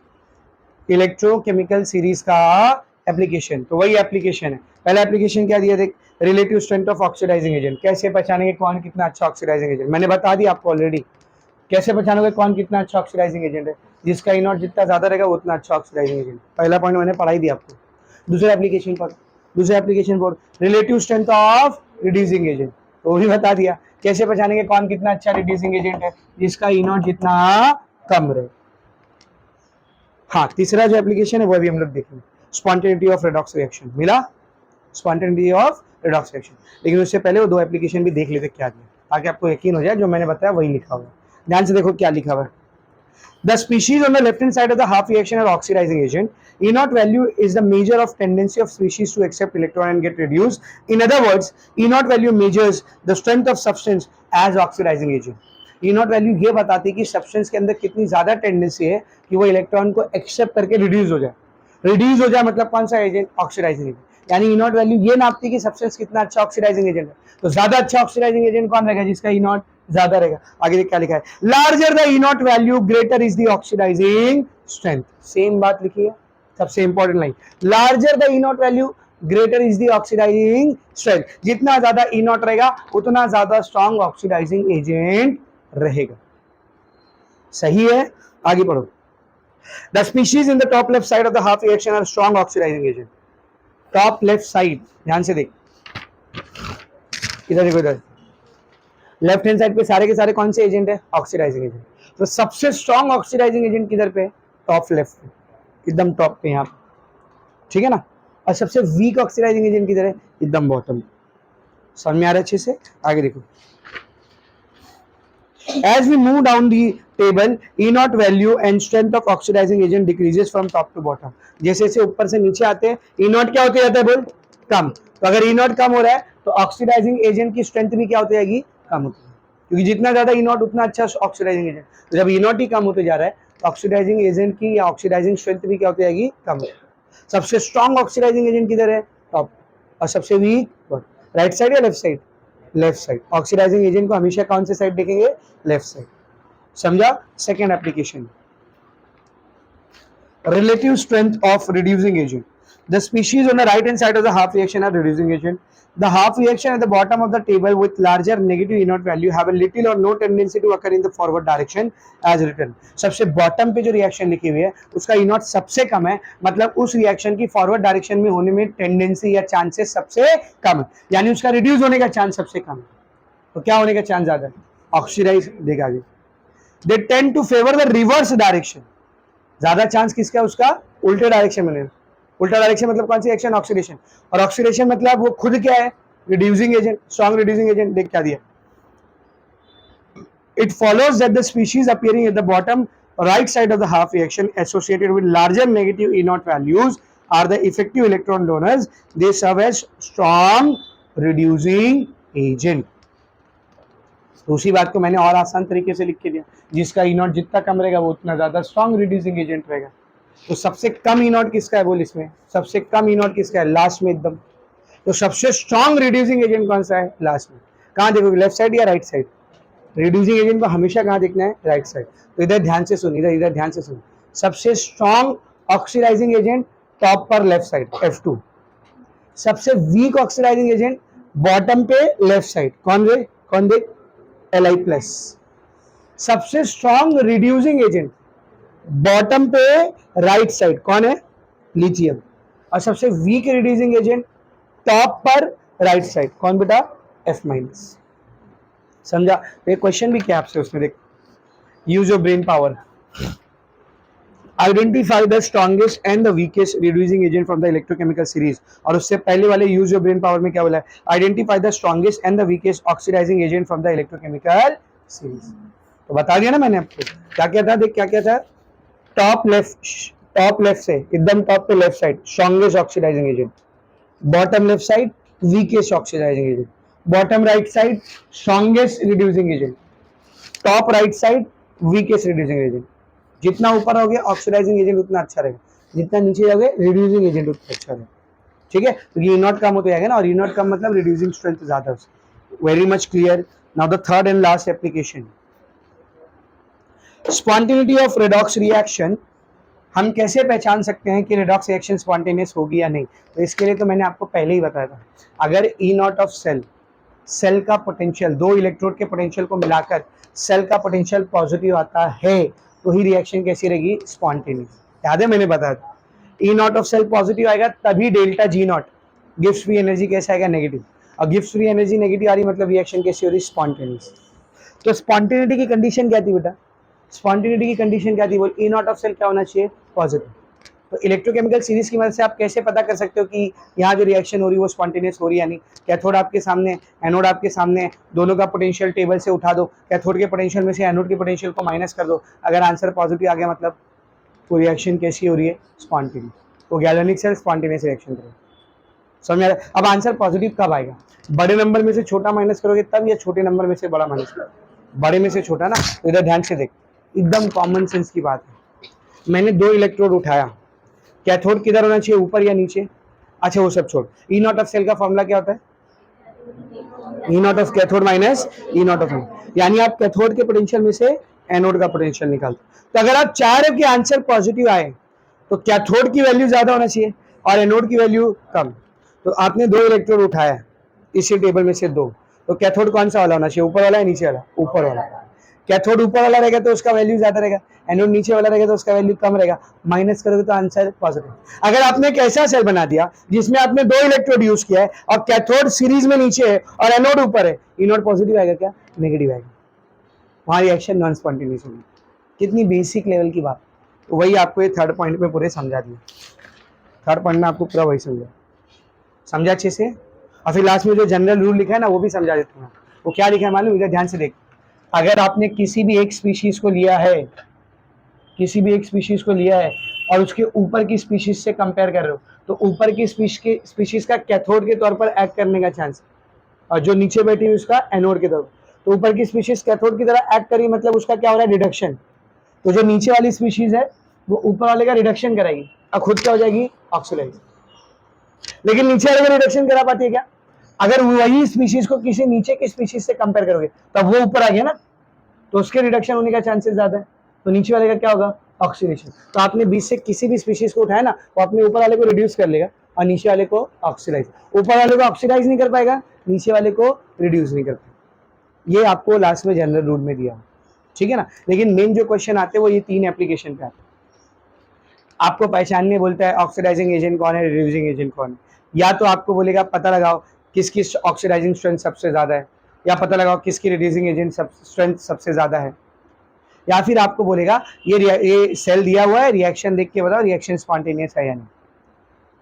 electrochemical series का एप्लीकेशन। तो वही एप्लीकेशन है, पहला एप्लीकेशन क्या दिया देख, relative strength of oxidising agent, कैसे पहचानेंगे कौन कितना अच्छा ऑक्सीडाइजिंग एजेंट, मैंने बता दिया आपको ऑलरेडी। कैसे पहचानोगे कौन कितना अच्छा ऑक्सीडाइजिंग एजेंट है, जिसका ई नॉट जितना ज्यादा रहेगा उतना अच्छा ऑक्सीडाइजिंग एजेंट। पहला पॉइंट मैंने पढ़ाई दिया आपको। दूसरे एप्लीकेशन पर relative strength of reducing agent, तो भी बता दिया। कैसे पहचानेंगे कौन कितना अच्छा रिड्यूसिंग एजेंट है, जिसका ई नॉट जितना कम रहे। हाँ, तीसरा जो एप्लीकेशन है वो भी हम लोग देखेंगे, स्पॉन्टेनिटी ऑफ रेडॉक्स रिएक्शन। मिला, स्पॉन्टेनिटी ऑफ रेडॉक्स रिएक्शन। लेकिन उससे पहले वो दो एप्लीकेशन भी देख लेते क्या दिया, ताकि आपको यकीन हो जाए जो मैंने बताया वही लिखा हुआ है। ध्यान से देखो क्या लिखा हुआ है। The species on the left hand side of the half reaction are oxidizing agent. E naught value is the measure of tendency of species to accept electron and get reduced. In other words, E naught value measures the strength of substance as oxidizing agent. E naught value ये बताती है कि substance के अंदर कितनी ज्यादा tendency है कि वो इलेक्ट्रॉन को एक्सेप्ट करके रिड्यूस हो जाए। रिड्यूस हो जाए मतलब कौन सा एजेंट, ऑक्सीडाइजिंग एजेंट। यानी ई नॉट वैल्यू ये नापती है कि सब्सटेंस कितना अच्छा ऑक्सीडाइजिंग एजेंट है। तो ज्यादा अच्छा ऑक्सीडाइजिंग एजेंट कौन रहेगा, जिसका ई नॉट ज्यादा रहेगा। आगे देख क्या लिखा है, larger the E naught value greater is the oxidising strength. Same बात लिखी है, सबसे important line, larger the E naught value greater is the oxidising strength. जितना ज्यादा ई नॉट रहेगा उतना ज्यादा स्ट्रॉन्ग ऑक्सीडाइजिंग एजेंट रहेगा। सही है, आगे पढ़ो। The species in the top left side of the half reaction are strong oxidizing agent. Top left side, ध्यान से देख, इधर देखो, इधर लेफ्ट हैंड साइड पे सारे के सारे कौन से एजेंट है, ऑक्सीडाइजिंग एजेंट। तो सबसे स्ट्रॉन्ग ऑक्सीडाइजिंग एजेंट किधर पे है? टॉप लेफ्ट पे, एकदम टॉप पे यहाँ पे, ठीक है ना। और सबसे वीक ऑक्सीडाइजिंग एजेंट किधर है? एकदम बॉटम। समझ में आ रहा है अच्छे से? आगे देखो, as we move down the table, E naught value and strength of oxidizing agent decreases from top to bottom. जैसे जैसे ऊपर से नीचे आते हैं E naught क्या होते जाता है बोल? कम। तो अगर E naught कम हो रहा है तो ऑक्सीडाइजिंग एजेंट की स्ट्रेंथ भी क्या होती जाएगी? कम होती है, क्योंकि जितना ज्यादा E naught उतना अच्छा ऑक्सीडाइजिंग एजेंट। तो जब E naught ही कम होते जा रहा है तो ऑक्सीडाइजिंग एजेंट की या ऑक्सीडाइजिंग स्ट्रेंथ भी क्या होती जाएगी? कम होती है। सबसे स्ट्रॉन्ग ऑक्सीडाइजिंग एजेंट किधर है? टॉप। और सबसे वीक राइट साइड या left side? Left side. Oxidising agent को हमेशा कौन से साइड देखेंगे? Left side. समझा? Second application, relative strength of reducing agent. The species on the right hand side of the half reaction are reducing agent. The half reaction at the bottom of the table with larger negative E naught value have a little or no tendency to occur in the forward direction as written. सबसे bottom पे जो reaction लिखी हुई है उसका E naught सबसे कम है, मतलब उस रिएक्शन की फॉरवर्ड डायरेक्शन में होने में टेंडेंसी या चांसेस सबसे कम है, यानी उसका रिड्यूस होने का चांस सबसे कम है। तो क्या होने का चांस ज्यादा है? ऑक्सीडाइज। देखा आगे, they tend to favour the reverse direction. ज्यादा चांस किसका? उसका उल्टे डायरेक्शन में। उल्टा डायरेक्शन मतलब कौन सी एक्शन? ऑक्सीडेशन। और ऑक्सीडेशन मतलब वो खुद क्या है? Reducing agent, strong reducing agent. देख क्या दिया, it follows that the species appearing at the bottom right side of the half reaction associated with larger negative E naught values are the effective electron donors. They serve as strong reducing agent. तो उसी बात को मैंने और आसान तरीके से लिख के दिया, जिसका ई नॉट जितना कम रहेगा वो उतना ज्यादा स्ट्रॉन्ग रिड्यूसिंग एजेंट रहेगा। तो सबसे कम ई नॉट किसका है बोल? इसमें सबसे कम ई नॉट किसका है? लास्ट में एकदम। तो सबसे स्ट्रॉन्ग रिड्यूसिंग एजेंट कौन सा है? लास्ट में। कहाँ देखोगे? लेफ्ट साइड या राइट साइड? रिड्यूसिंग एजेंट को हमेशा कहाँ देखना है? Right side. तो इधर ध्यान से सुन, इधर इधर ध्यान से सुन। सबसे स्ट्रॉन्ग ऑक्सीडाइजिंग एजेंट टॉप पर लेफ्ट साइड F2। सबसे वीक ऑक्सीडाइजिंग एजेंट बॉटम पे लेफ्ट साइड। कौन रे? कौन देख? Li+। सबसे स्ट्रॉन्ग रिड्यूसिंग एजेंट बॉटम पे राइट साइड कौन है? लिथियम। और सबसे वीक रिड्यूसिंग एजेंट टॉप पर राइट साइड कौन बेटा? F-। समझा? तो एक क्वेश्चन भी क्या आपसे उसमें देख, use your brain power, identify the strongest and the weakest reducing agent from the electrochemical series. और उससे पहले वाले यूज योर ब्रेन पावर में क्या बोला है? Identify the strongest and the weakest oxidising agent from the electrochemical series. तो बता दिया ना मैंने आपको। क्या क्या था? देख क्या क्या था। टॉप लेफ्ट से एकदम टॉप पे left side strongest oxidising agent, bottom left side weakest oxidising agent, bottom right side strongest reducing agent, top right side weakest reducing agent. जितना ऊपर हो गया ऑक्सीडाइजिंग एजेंट उतना अच्छा रहेगा, जितना नीचे जाओगे रिड्यूसिंग एजेंट उतना अच्छा रहेगा। ठीक है, तो ई नॉट कम होते जाएगा ना, और ई नॉट कम मतलब रिड्यूसिंग स्ट्रेंथ ज्यादा। Very much clear. Now the third and last application, spontaneity of redox reaction. हम कैसे पहचान सकते हैं कि रेडॉक्स रिएक्शन स्पॉन्टेनियस होगी या नहीं? तो इसके लिए तो मैंने आपको पहले ही बताया था, अगर ई नॉट ऑफ सेल का पोटेंशियल, दो इलेक्ट्रोड के पोटेंशियल को मिलाकर सेल का पोटेंशियल पॉजिटिव आता है तो ही रिएक्शन कैसी रहेगी? स्पॉन्टेनियस। याद है मैंने बताया था, ई नॉट ऑफ सेल पॉजिटिव आएगा तभी delta G not gives free energy कैसे आएगा? नेगेटिव। और गिव्स फ्री एनर्जी नेगेटिव आ रही मतलब रिएक्शन कैसी हो रही? स्पॉन्टेनियस। तो स्पॉन्टेनिटी की कंडीशन क्या थी बेटा? स्पॉन्टेनिटी की कंडीशन क्या थी बोल? ई नॉट ऑफ सेल क्या होना चाहिए? पॉजिटिव। तो इलेक्ट्रोकेमिकल सीरीज की मदद से आप कैसे पता कर सकते हो कि यहाँ जो रिएक्शन हो रही है वो स्पॉन्टेनियस हो रही है या नहीं? कैथोड आपके सामने, एनोड आपके सामने, दोनों का पोटेंशियल टेबल से उठा दो, कैथोड के पोटेंशियल में से एनोड के पोटेंशियल को माइनस कर दो, अगर आंसर पॉजिटिव आ गया मतलब वो रिएक्शन कैसी हो रही है? स्पॉन्टेनियस। तो गैल्वेनिक सेल स्पॉन्टेनियस रिएक्शन करेगा। समझ आ रहा है? अब आंसर पॉजिटिव कब आएगा? बड़े नंबर में से छोटा माइनस करोगे तब, या छोटे नंबर में से बड़ा माइनस करोगे? बड़े में से छोटा ना। तो इधर ध्यान से देख, एकदम कॉमन सेंस की बात है। मैंने दो इलेक्ट्रोड उठाया, कैथोड किधर होना चाहिए? ऊपर या नीचे? अच्छा वो सब छोड़, ई नॉट ऑफ सेल का फॉर्मूला क्या होता है? E naught of cathode minus E naught of anode, यानी आप कैथोड के पोटेंशियल में से एनोड का पोटेंशियल निकालते। तो अगर आप चाह रहे हो कि आंसर पॉजिटिव आए तो कैथोड की वैल्यू ज्यादा होना चाहिए और एनोड की वैल्यू कम। तो आपने दो इलेक्ट्रोड उठाया इसी टेबल में से दो, तो कैथोड कौन सा वाला होना चाहिए? ऊपर वाला या नीचे वाला? ऊपर वाला। कैथोड ऊपर वाला रहेगा तो उसका वैल्यू ज्यादा रहेगा, एनोड नीचे वाला रहेगा तो उसका वैल्यू कम रहेगा। माइनस करोगे तो आंसर पॉजिटिव। अगर आपने एक ऐसा सेल बना दिया जिसमें आपने दो इलेक्ट्रोड यूज किया है और कैथोड सीरीज में नीचे है और एनोड ऊपर है, ई नॉट पॉजिटिव आएगा क्या? नेगेटिव आएगा। वहां रिएक्शन नॉन स्पॉन्टेनियस होगी। कितनी बेसिक लेवल की बात। तो वही आपको ये थर्ड पॉइंट में पूरे समझा दिया, थर्ड पॉइंट में आपको पूरा वही समझा अच्छे से। और फिर लास्ट में जो जनरल रूल लिखा है ना वो भी समझा देता हूँ। वो क्या लिखा है मालूम, इधर ध्यान से देख। अगर आपने किसी भी एक स्पीशीज को लिया है, किसी भी एक स्पीशीज को लिया है और उसके ऊपर की स्पीशीज से कंपेयर कर रहे हो, तो ऊपर की स्पीशीज का कैथोड के तौर पर एक्ट करने का चांस, और जो नीचे बैठी है उसका एनोड के तौर पर। तो ऊपर की स्पीशीज कैथोड की तरह एक्ट करी, मतलब उसका क्या हो रहा है, रिडक्शन। तो जो नीचे वाली स्पीशीज है वो ऊपर वाले का रिडक्शन कराएगी और खुद क्या हो जाएगी, ऑक्सीडाइज। लेकिन नीचे वाले का रिडक्शन करा पाती है क्या? अगर वही स्पीशीज को किसी नीचे की स्पीशीज से कंपेयर करोगे तब वो ऊपर आ गया ना, तो उसके रिडक्शन होने का चांसेस ज्यादा है। तो नीचे वाले का क्या होगा, ऑक्सीडेशन। तो आपने बीच से किसी भी स्पीशीज को उठाया ना, वो अपने ऊपर वाले को रिड्यूस कर लेगा और नीचे वाले को ऑक्सीडाइज। ऊपर वाले को ऑक्सीडाइज नहीं कर पाएगा, नीचे वाले को रिड्यूस नहीं कर पाएगा। ये आपको लास्ट में जनरल रूल में दिया, ठीक है ना। लेकिन मेन जो क्वेश्चन आते हैं वो ये 3 एप्लीकेशन पे आते हैं। आपको पहचानने बोलता है ऑक्सीडाइजिंग एजेंट कौन है, रिड्यूसिंग एजेंट कौन है। या तो आपको बोलेगा पता लगाओ किसकी ऑक्सीडाइजिंग स्ट्रेंथ सबसे ज्यादा है, या पता लगाओ किसकी रिड्यूसिंग एजेंट स्ट्रेंथ सबसे ज्यादा है, या फिर आपको बोलेगा ये सेल दिया हुआ है, रिएक्शन देख के बताओ रिएक्शन स्पॉन्टेनियस है या नहीं।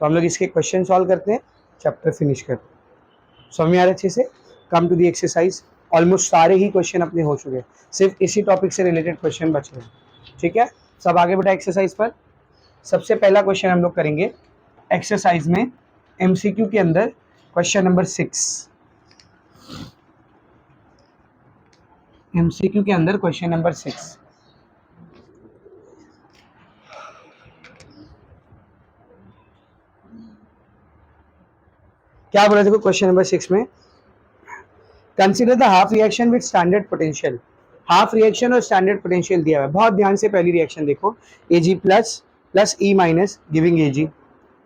तो हम लोग इसके क्वेश्चन सॉल्व करते हैं, चैप्टर फिनिश करते हैं। समझ में आ रहा है अच्छे से। Come to the exercise. Almost सारे ही क्वेश्चन अपने हो चुके हैं, सिर्फ इसी टॉपिक से रिलेटेड क्वेश्चन बच रहे हैं, ठीक है। सब आगे बढ़ा एक्सरसाइज पर। सबसे पहला क्वेश्चन हम लोग करेंगे एक्सरसाइज में, एमसीक्यू के अंदर क्वेश्चन नंबर 6। एमसीक्यू के अंदर क्वेश्चन नंबर 6। क्या बोला देखो क्वेश्चन नंबर 6 में, consider the half reaction with standard potential. Half reaction और स्टैंडर्ड पोटेंशियल दिया हुआ है, बहुत ध्यान से पहली रिएक्शन देखो। Ag plus plus E minus giving Ag,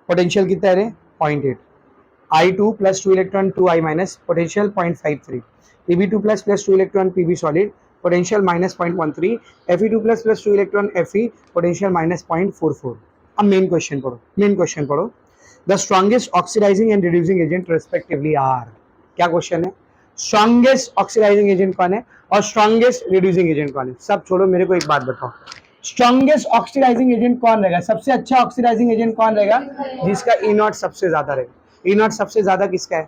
potential कितना है 0.8। I2 plus 2 electron 2I minus, potential 0.53। Pb2 plus plus 2 electron Pb solid, potential minus 0.13। Fe2 plus plus 2 electron Fe, potential minus 0.44। अब मेन क्वेश्चन पढ़ो, main question पढ़ो। The strongest oxidising and reducing agent respectively are. क्या question है, strongest oxidising agent कौन है और strongest reducing agent कौन है। सब छोड़ो, मेरे को एक बात बताओ, स्ट्रॉन्गेस्ट ऑक्सीडाइजिंग एजेंट कौन रहेगा, सबसे अच्छा ऑक्सीडाइजिंग एजेंट कौन रहेगा, जिसका ई नॉट सबसे ज्यादा रहेगा। ई नॉट सबसे ज्यादा किसका है,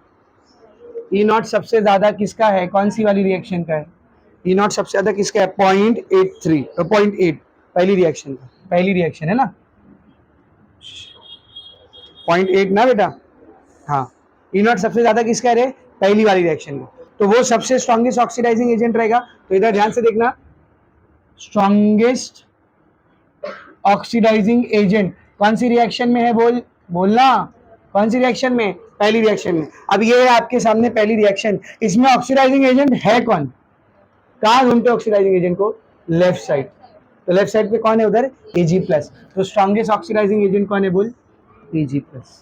ई नॉट सबसे ज्यादा किसका है, कौन सी वाली रिएक्शन का है, ई नॉट सबसे ज्यादा किसका है, 0.83 0.8 पहली रिएक्शन का, पहली रिएक्शन है ना 0.8 ना बेटा, हाँ। ई नॉट सबसे ज्यादा किसका है रे, पहली वाली रिएक्शन का, तो वो सबसे स्ट्रॉन्गेस्ट ऑक्सीडाइजिंग एजेंट रहेगा। तो इधर ध्यान से देखना, स्ट्रॉन्गेस्ट ऑक्सीडाइजिंग एजेंट कौन सी रिएक्शन में है, बोलना कौन सी रिएक्शन में, पहली रिएक्शन में। अब ये है आपके सामने पहली रिएक्शन, इसमें ऑक्सीडाइजिंग एजेंट है कौन, कहां ढूंढते ऑक्सीडाइजिंग एजेंट को, लेफ्ट साइड। तो लेफ्ट साइड पे कौन है उधर, Ag प्लस। तो स्ट्रॉन्गेस्ट ऑक्सीडाइजिंग एजेंट कौन है बोल, Ag प्लस।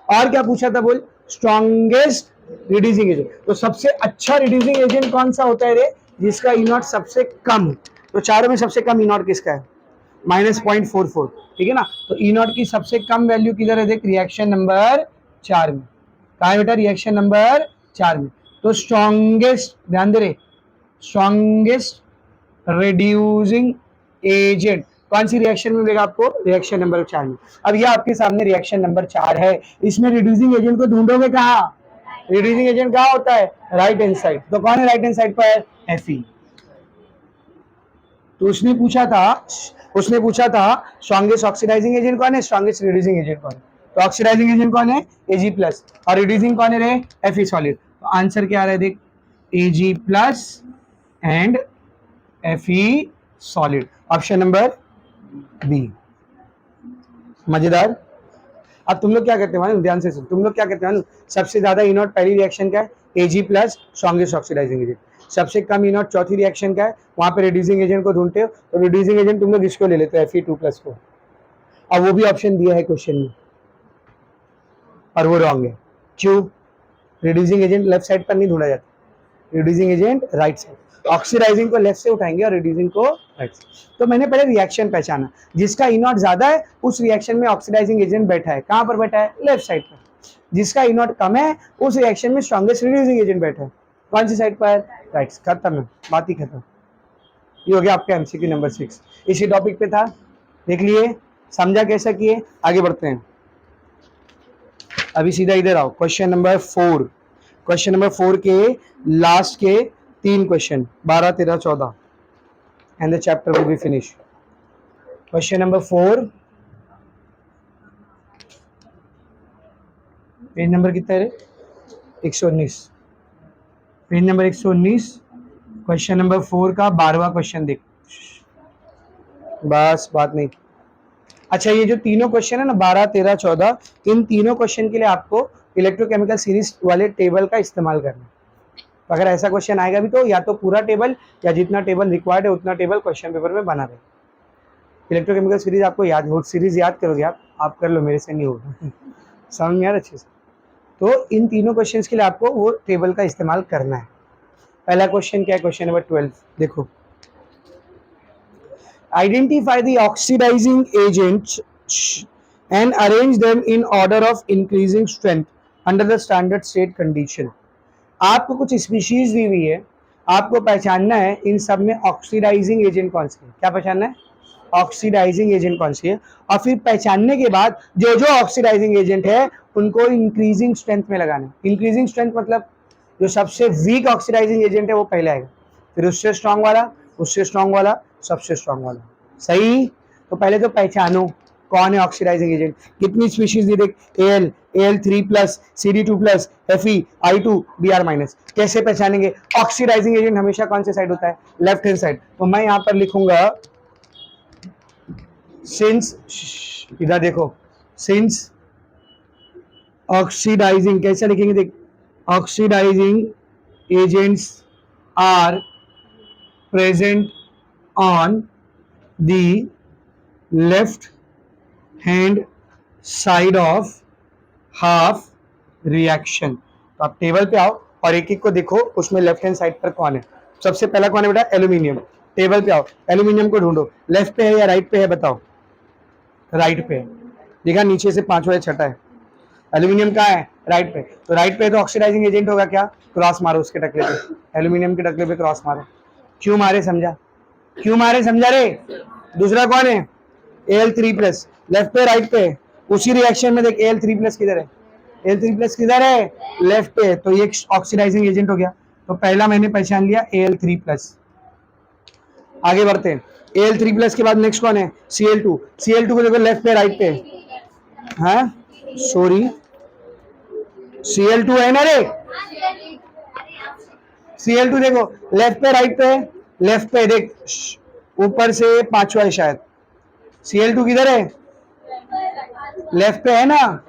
और क्या पूछा था बोल, स्ट्रॉन्गेस्ट रिड्यूसिंग एजेंट। तो सबसे अच्छा रिड्यूसिंग एजेंट कौन सा होता है रे, जिसका ई नॉट सबसे कम। तो चारों में सबसे कम ई नॉट किसका है, -0.44, ठीक है ना। तो ई नॉट की सबसे कम वैल्यू किधर है देख, रिएक्शन नंबर 4 में। कहा है बेटा, रिएक्शन नंबर 4 में। तो स्ट्रॉन्गेस्ट, ध्यान दे रहे, स्ट्रॉन्गेस्ट रिड्यूसिंग एजेंट कौन सी रिएक्शन में मिलेगा आपको, रिएक्शन नंबर 4 में। अब ये आपके सामने रिएक्शन नंबर 4 है, इसमें रिड्यूसिंग एजेंट को ढूंढोगे कहाँ, रिड्यूसिंग एजेंट कहाँ होता है, राइट हैंड साइड। तो कौन है राइट हैंड साइड पर, Fe। तो उसने पूछा था स्ट्रॉन्गेस्ट ऑक्सीडाइजिंग एजेंट कौन है, स्ट्रॉन्गेस्ट रिड्यूसिंग एजेंट कौन है। तो ऑक्सीडाइजिंग एजेंट कौन है, Ag प्लस, और रिड्यूसिंग कौन है रे, Fe सॉलिड। तो आंसर क्या आ रहा है देख, Ag plus and Fe solid, option number B. मजेदार। अब तुम लोग क्या करते हो, ध्यान से सुन, तुम लोग क्या करते हो, सबसे ज्यादा ई नॉट पहली रिएक्शन का है, Ag plus strongest oxidising agent. सबसे कम ई नॉट चौथी रिएक्शन का है, वहां पे रिड्यूसिंग एजेंट को ढूंढते हो। तो रिड्यूसिंग एजेंट तुम लोग इसको ले लेते हो, Fe2 प्लस को। अब वो भी ऑप्शन दिया है क्वेश्चन में, और वो रॉन्ग है। क्यों, रिड्यूसिंग एजेंट लेफ्ट साइड पर नहीं ढूंढा जाता, reducing agent right side. Oxidising को लेफ्ट से उठाएंगे और रिड्यूसिंग को राइट से। तो मैंने पहले रिएक्शन पहचाना, जिसका ई नॉट ज्यादा है उस रिएक्शन में ऑक्सीडाइजिंग एजेंट बैठा है, कहां पर बैठा है, लेफ्ट साइड पर। जिसका ई नॉट कम है उस रिएक्शन में स्ट्रॉन्गेस्ट रिड्यूसिंग एजेंट बैठा है, कौन सी साइड पर, राइट। खत्म है, बात ही खत्म। ये हो गया आपका एमसीक्यू नंबर 6, इसी टॉपिक पे था, देख लिए, समझा कैसा किए, आगे बढ़ते हैं। अभी सीधा इधर आओ, क्वेश्चन नंबर 4, क्वेश्चन नंबर 4 के लास्ट के 3 question 12, 13, 14 and the chapter will be finish. Question number 4, page number कितना है रे? 119, पेज नंबर 119, क्वेश्चन नंबर 4 का 12वां क्वेश्चन देख, बस बात नहीं। अच्छा, ये जो तीनों क्वेश्चन है ना 12, 13, 14, इन तीनों क्वेश्चन के लिए आपको इलेक्ट्रोकेमिकल सीरीज वाले टेबल का इस्तेमाल करना है। तो अगर ऐसा क्वेश्चन आएगा भी तो या तो पूरा टेबल या जितना टेबल रिक्वायर्ड है उतना टेबल क्वेश्चन पेपर में बना रहे। इलेक्ट्रोकेमिकल सीरीज आपको याद हो, सीरीज याद करोगे आप कर लो, मेरे से नहीं होगा समझ में यार अच्छे से। तो इन तीनों क्वेश्चंस के लिए आपको वो टेबल का इस्तेमाल करना है। पहला क्वेश्चन क्या है, क्वेश्चन नंबर 12 देखो, identify the oxidising agents and arrange them in order of increasing strength under the standard state condition। आपको कुछ स्पीशीज दी हुई है, आपको पहचानना है इन सब में ऑक्सीडाइजिंग एजेंट कौन सी है, क्या पहचानना है, ऑक्सीडाइजिंग एजेंट कौन सी है, और फिर पहचानने के बाद जो जो ऑक्सीडाइजिंग एजेंट है उनको इंक्रीजिंग स्ट्रेंथ में लगाना। इंक्रीजिंग स्ट्रेंथ मतलब जो सबसे वीक ऑक्सीडाइजिंग एजेंट है वो पहले आएगा, फिर उससे स्ट्रांग वाला, उससे स्ट्रांग वाला, सबसे स्ट्रांग वाला, सही। तो पहले तो पहचानो कौन है ऑक्सीडाइजिंग एजेंट, कितनी स्पीशीज दी देख, L, Al3+, CD2+, Fe, I2, Br-। कैसे पहचानेंगे, ऑक्सीडाइजिंग एजेंट हमेशा कौन से साइड होता है, लेफ्ट हैंड साइड। तो मैं यहां पर लिखूंगा सिंस, इधर देखो, सिंस ऑक्सीडाइजिंग, कैसे लिखेंगे देख, oxidising agents are present on the left hand side of half reaction. तो आप टेबल पे आओ और एक एक को देखो उसमें लेफ्ट हैंड साइड पर कौन है। सबसे पहला कौन है बेटा, एल्यूमिनियम। टेबल पे आओ, एल्यूमिनियम को ढूंढो, लेफ्ट पे है या राइट पे है बताओ, राइट पे है, देखा नीचे से पांचवा छठा है, एल्यूमिनियम कहाँ है, राइट पे। तो राइट पे तो ऑक्सीडाइजिंग एजेंट होगा क्या, क्रॉस मारो उसके टकले पे, एल्यूमिनियम के टकले पे क्रॉस मारो। क्यों मारे समझा, क्यों मारे समझा रे। दूसरा कौन है, Al3+, लेफ्ट पे राइट पे, उसी रिएक्शन में देख Al3+ किधर है, Al3+ किधर है, लेफ्ट पे, तो ये ऑक्सीडाइजिंग एजेंट हो गया। तो पहला मैंने पहचान लिया Al3+। आगे बढ़ते हैं, Al3+ के बाद नेक्स्ट कौन है, Cl2। Cl2 को देखो लेफ्ट पे राइट पे, हाँ सॉरी Cl2 है ना रे, Cl2 देखो लेफ्ट पे राइट पे, लेफ्ट पे देख ऊपर से पांचवा है शायद, Cl2 किधर है, लेफ्ट पे है ना,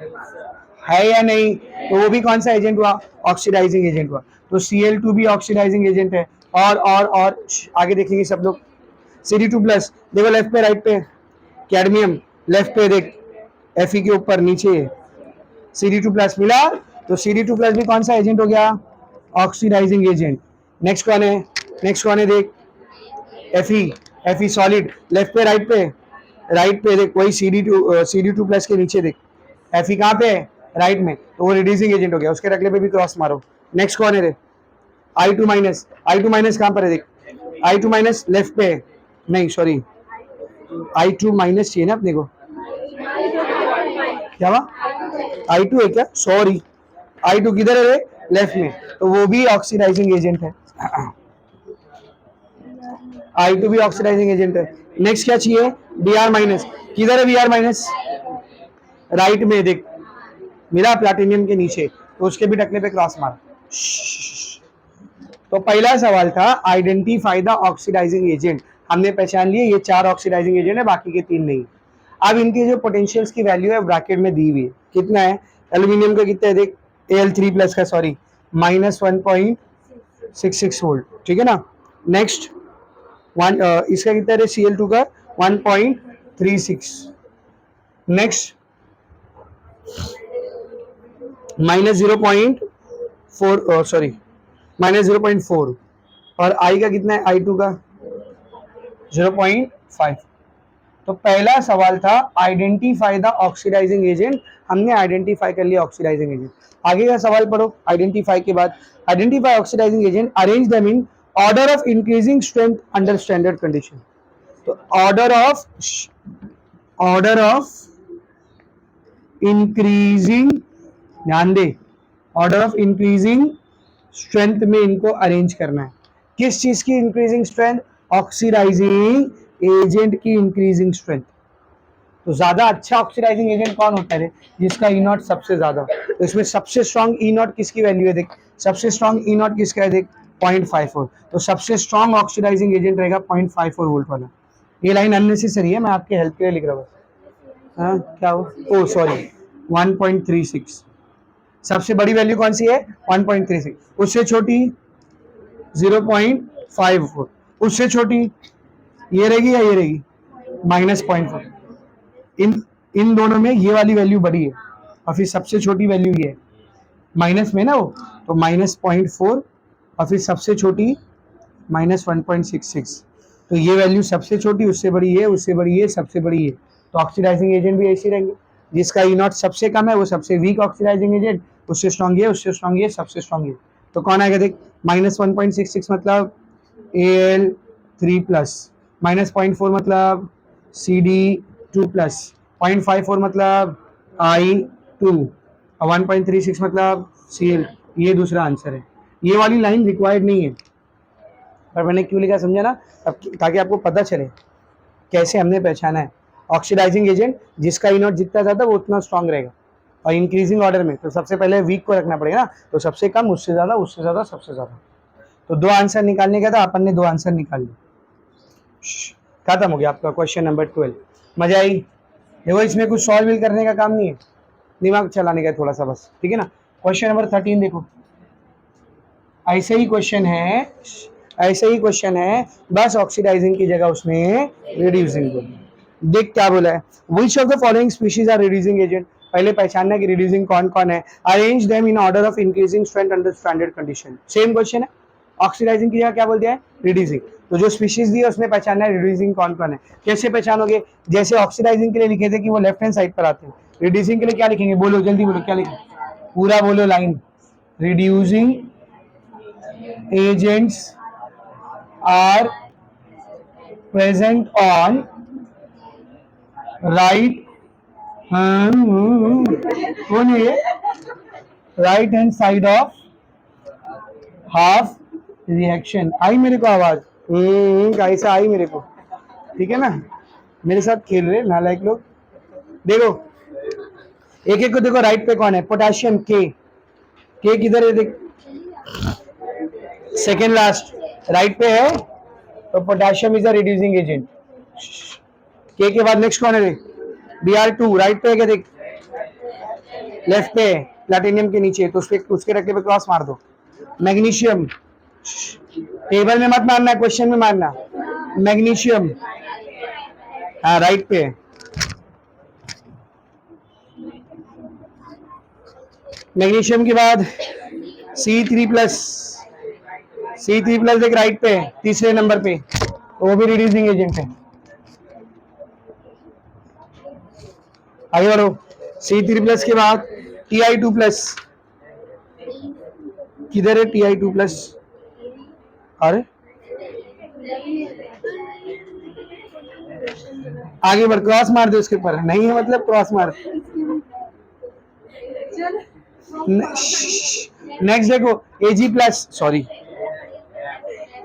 है या नहीं, तो वो भी कौन सा एजेंट हुआ, ऑक्सीडाइजिंग एजेंट हुआ। तो Cl2 भी ऑक्सीडाइजिंग एजेंट है। और आगे देखेंगे सब लोग, CD2+ देखो लेफ्ट पे राइट पे, कैडमियम लेफ्ट पे देख, Fe के ऊपर नीचे CD2+ मिला, तो CD2+ भी कौन सा एजेंट हो गया, ऑक्सीडाइजिंग एजेंट। नेक्स्ट कौन है, नेक्स्ट कौन है देख, Fe सॉलिड लेफ्ट पे राइट पे देख, वही CD2+ के नीचे देख, Fe कहाँ पे है, राइट में, तो वो रिड्यूसिंग एजेंट हो गया, उसके रखले पे भी क्रॉस मारो। नेक्स्ट कौन है रे, I2-, कहाँ पर है देख, I2- लेफ्ट पे है, नहीं सॉरी I2- चाहिए ना अपने को, क्या हुआ, I2 है क्या, सॉरी I2 किधर है रे, लेफ्ट में, तो वो भी ऑक्सीडाइजिंग एजेंट है। I2 भी ऑक्सीडाइजिंग एजेंट है। नेक्स्ट क्या चाहिए, Br-, किधर है Br-, राइट में देख, मिला प्लैटिनियम के नीचे, तो उसके भी टकले पे क्रॉस मार। तो पहला सवाल था आइडेंटिफाई द ऑक्सीडाइजिंग एजेंट, हमने पहचान लिए ये 4 ऑक्सीडाइजिंग एजेंट है, बाकी के 3 नहीं। अब इनकी जो पोटेंशियल्स की वैल्यू है ब्रैकेट में दी हुई है, कितना है, एल्यूमिनियम का कितना है देख, Al3+ का सॉरी -1.66 वोल्ट, ठीक है ना। नेक्स्ट इसका कितना है Cl2 का 1.36, नेक्स्ट -0.4 सॉरी -0.4, और I का कितना है, I2 का 0.5। तो पहला सवाल था आइडेंटिफाई द ऑक्सीडाइजिंग एजेंट, हमने आइडेंटिफाई कर लिया ऑक्सीडाइजिंग एजेंट। आगे का सवाल पढ़ो, आइडेंटिफाई के बाद, identify oxidizing agent, arrange them in order of increasing strength under standard condition. तो ऑर्डर ऑफ इंक्रीजिंग, ध्यान दे, ऑर्डर ऑफ इंक्रीजिंग स्ट्रेंथ में इनको अरेंज करना है। किस चीज की इंक्रीजिंग स्ट्रेंथ? ऑक्सीडाइजिंग एजेंट की इंक्रीजिंग स्ट्रेंथ। तो ज्यादा अच्छा ऑक्सीडाइजिंग एजेंट कौन होता है? जिसका ई नॉट सबसे ज्यादा। तो इसमें सबसे स्ट्रॉन्ग ई नॉट किसकी वैल्यू है? देख, सबसे स्ट्रॉन्ग ई नॉट किसका है? देख 0.54। तो सबसे स्ट्रॉन्ग ऑक्सीडाइजिंग एजेंट रहेगा 0.54 वोल्ट वाला। ये लाइन अननेसेसरी है, मैं आपके हेल्प के लिए लिख रहा हूँ। हाँ क्या हो, ओ सॉरी 1.36। सबसे बड़ी वैल्यू कौन सी है? 1.36। उससे छोटी 0.54। उससे छोटी ये रहेगी या ये रहेगी? -0.4। इन दोनों में ये वाली वैल्यू बड़ी है और फिर सबसे छोटी वैल्यू ये है, माइनस में ना वो, तो -0.4 और फिर सबसे छोटी -1.66। तो ये वैल्यू सबसे छोटी, उससे बड़ी है, उससे बड़ी है, सबसे बड़ी है। तो ऑक्सीडाइजिंग एजेंट भी ऐसे रहेंगे। जिसका ई नॉट सबसे कम है वो सबसे वीक ऑक्सीडाइजिंग एजेंट, उससे स्ट्रॉन्ग है, उससे स्ट्रॉन्ग है, सबसे स्ट्रॉन्ग है। तो कौन आएगा? देख, -1.66 मतलब Al3+, -0.4 मतलब Cd2+, 0.54 मतलब I2 और 1.36 मतलब Cl। ये दूसरा आंसर है। ये वाली लाइन रिक्वायर्ड नहीं है, पर मैंने क्यों लिखा समझा ना, ताकि आपको पता चले कैसे हमने पहचाना है। ऑक्सीडाइजिंग एजेंट जिसका ई नॉट जितना ज्यादा वो उतना स्ट्रॉन्ग रहेगा। और इंक्रीजिंग ऑर्डर में तो सबसे पहले वीक को रखना पड़ेगा ना, तो सबसे कम, उससे ज्यादा, उससे ज्यादा, सबसे ज्यादा। तो दो आंसर निकालने का था, अपन ने दो आंसर निकाल लिए। खत्म हो गया आपका क्वेश्चन नंबर 12। मजा आई? देखो इसमें कुछ सॉल्व करने का काम नहीं है, दिमाग चलाने का थोड़ा सा बस, ठीक है ना। क्वेश्चन नंबर 13 देखो, ऐसे ही क्वेश्चन है, ऐसे ही क्वेश्चन है, बस ऑक्सीडाइजिंग की जगह उसने रिड्यूसिंग बोला। देख क्या बोला है, which of the following species are reducing agent. पहले पहचानना कि रिड्यूसिंग कौन कौन है। Arrange them in order of increasing strength under standard condition. Same question है, ऑक्सीडाइजिंग की जगह क्या बोल दिया है? रिड्यूसिंग। तो जो स्पीशीज दी है उसमें पहचानना है रिड्यूसिंग कौन कौन है। कैसे पहचानोगे? जैसे ऑक्सीडाइजिंग के लिए लिखे थे कि वो लेफ्ट हैंड साइड पर आते हैं, रिड्यूसिंग के लिए क्या लिखेंगे? बोलो जल्दी बोलो, क्या लिखेंगे? पूरा बोलो line. Reducing agents are present on right कौन है ये? Right hand side of half reaction. आई मेरे को आवाज? कैसे आई मेरे को? ठीक है ना, मेरे साथ खेल रहे नालायक लोग। देखो एक एक को देखो, राइट पे कौन है? पोटेशियम के किधर है? देख सेकेंड लास्ट राइट पे है, तो potassium is a reducing agent. के बाद नेक्स्ट कौन है? Br2 राइट पे है क्या? देख लेफ्ट पे है, प्लैटिनियम के नीचे, तो उसके रखने पे क्रॉस मार दो। मैग्नीशियम, टेबल में मत मारना, क्वेश्चन में मारना। मैग्नीशियम हाँ राइट पे है। मैग्नीशियम के बाद C3+, C3+ देख राइट पे है, तीसरे नंबर पे, तो वो भी रिड्यूसिंग एजेंट है। आगे बढ़ो, C3+ के बाद Ti2+, किधर है Ti2+? अरे आगे बढ़, क्रॉस मार दो उसके ऊपर, नहीं है मतलब क्रॉस मार। नेक्स्ट देखो Ag+, सॉरी